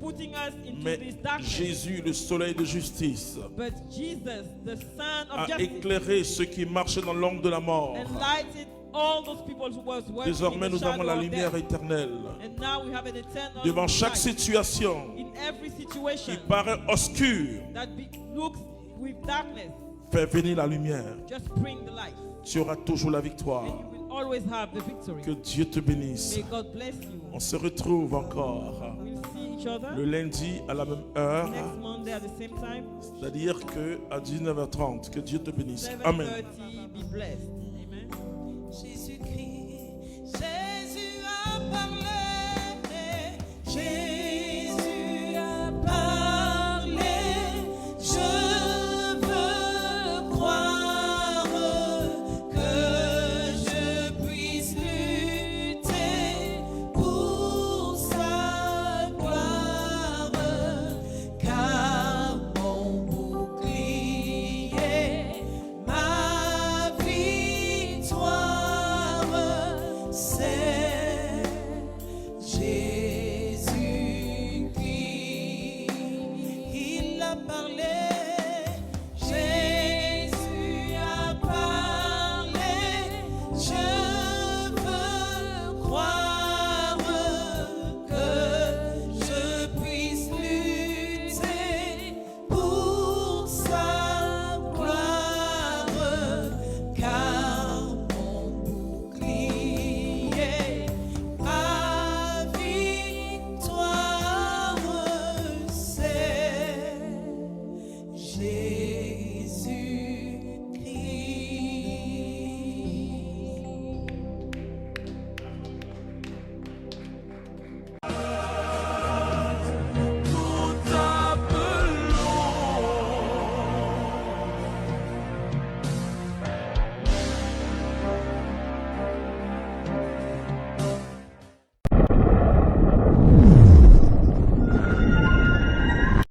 putting us into Mais this darkness. Jésus, le soleil de justice, But Jesus, the Son of a Justice, éclairé ceux qui marchaient dans l'ombre de la mort. enlightened all those people who was working Désormais, in the nous avons shadow la of lumière death. éternelle. And now we have an eternal Devant chaque light. situation In every situation qui paraît obscure, looks with darkness, fais venir la lumière. just bring the light. Tu auras toujours la victoire. And you will always have the victory. Que Dieu te bénisse. May God bless you. On se retrouve encore We'll see each other le lundi à la même heure, next Monday at the same time. c'est-à-dire que à 19h30. Que Dieu te bénisse. Amen. 7:30. Be blessed.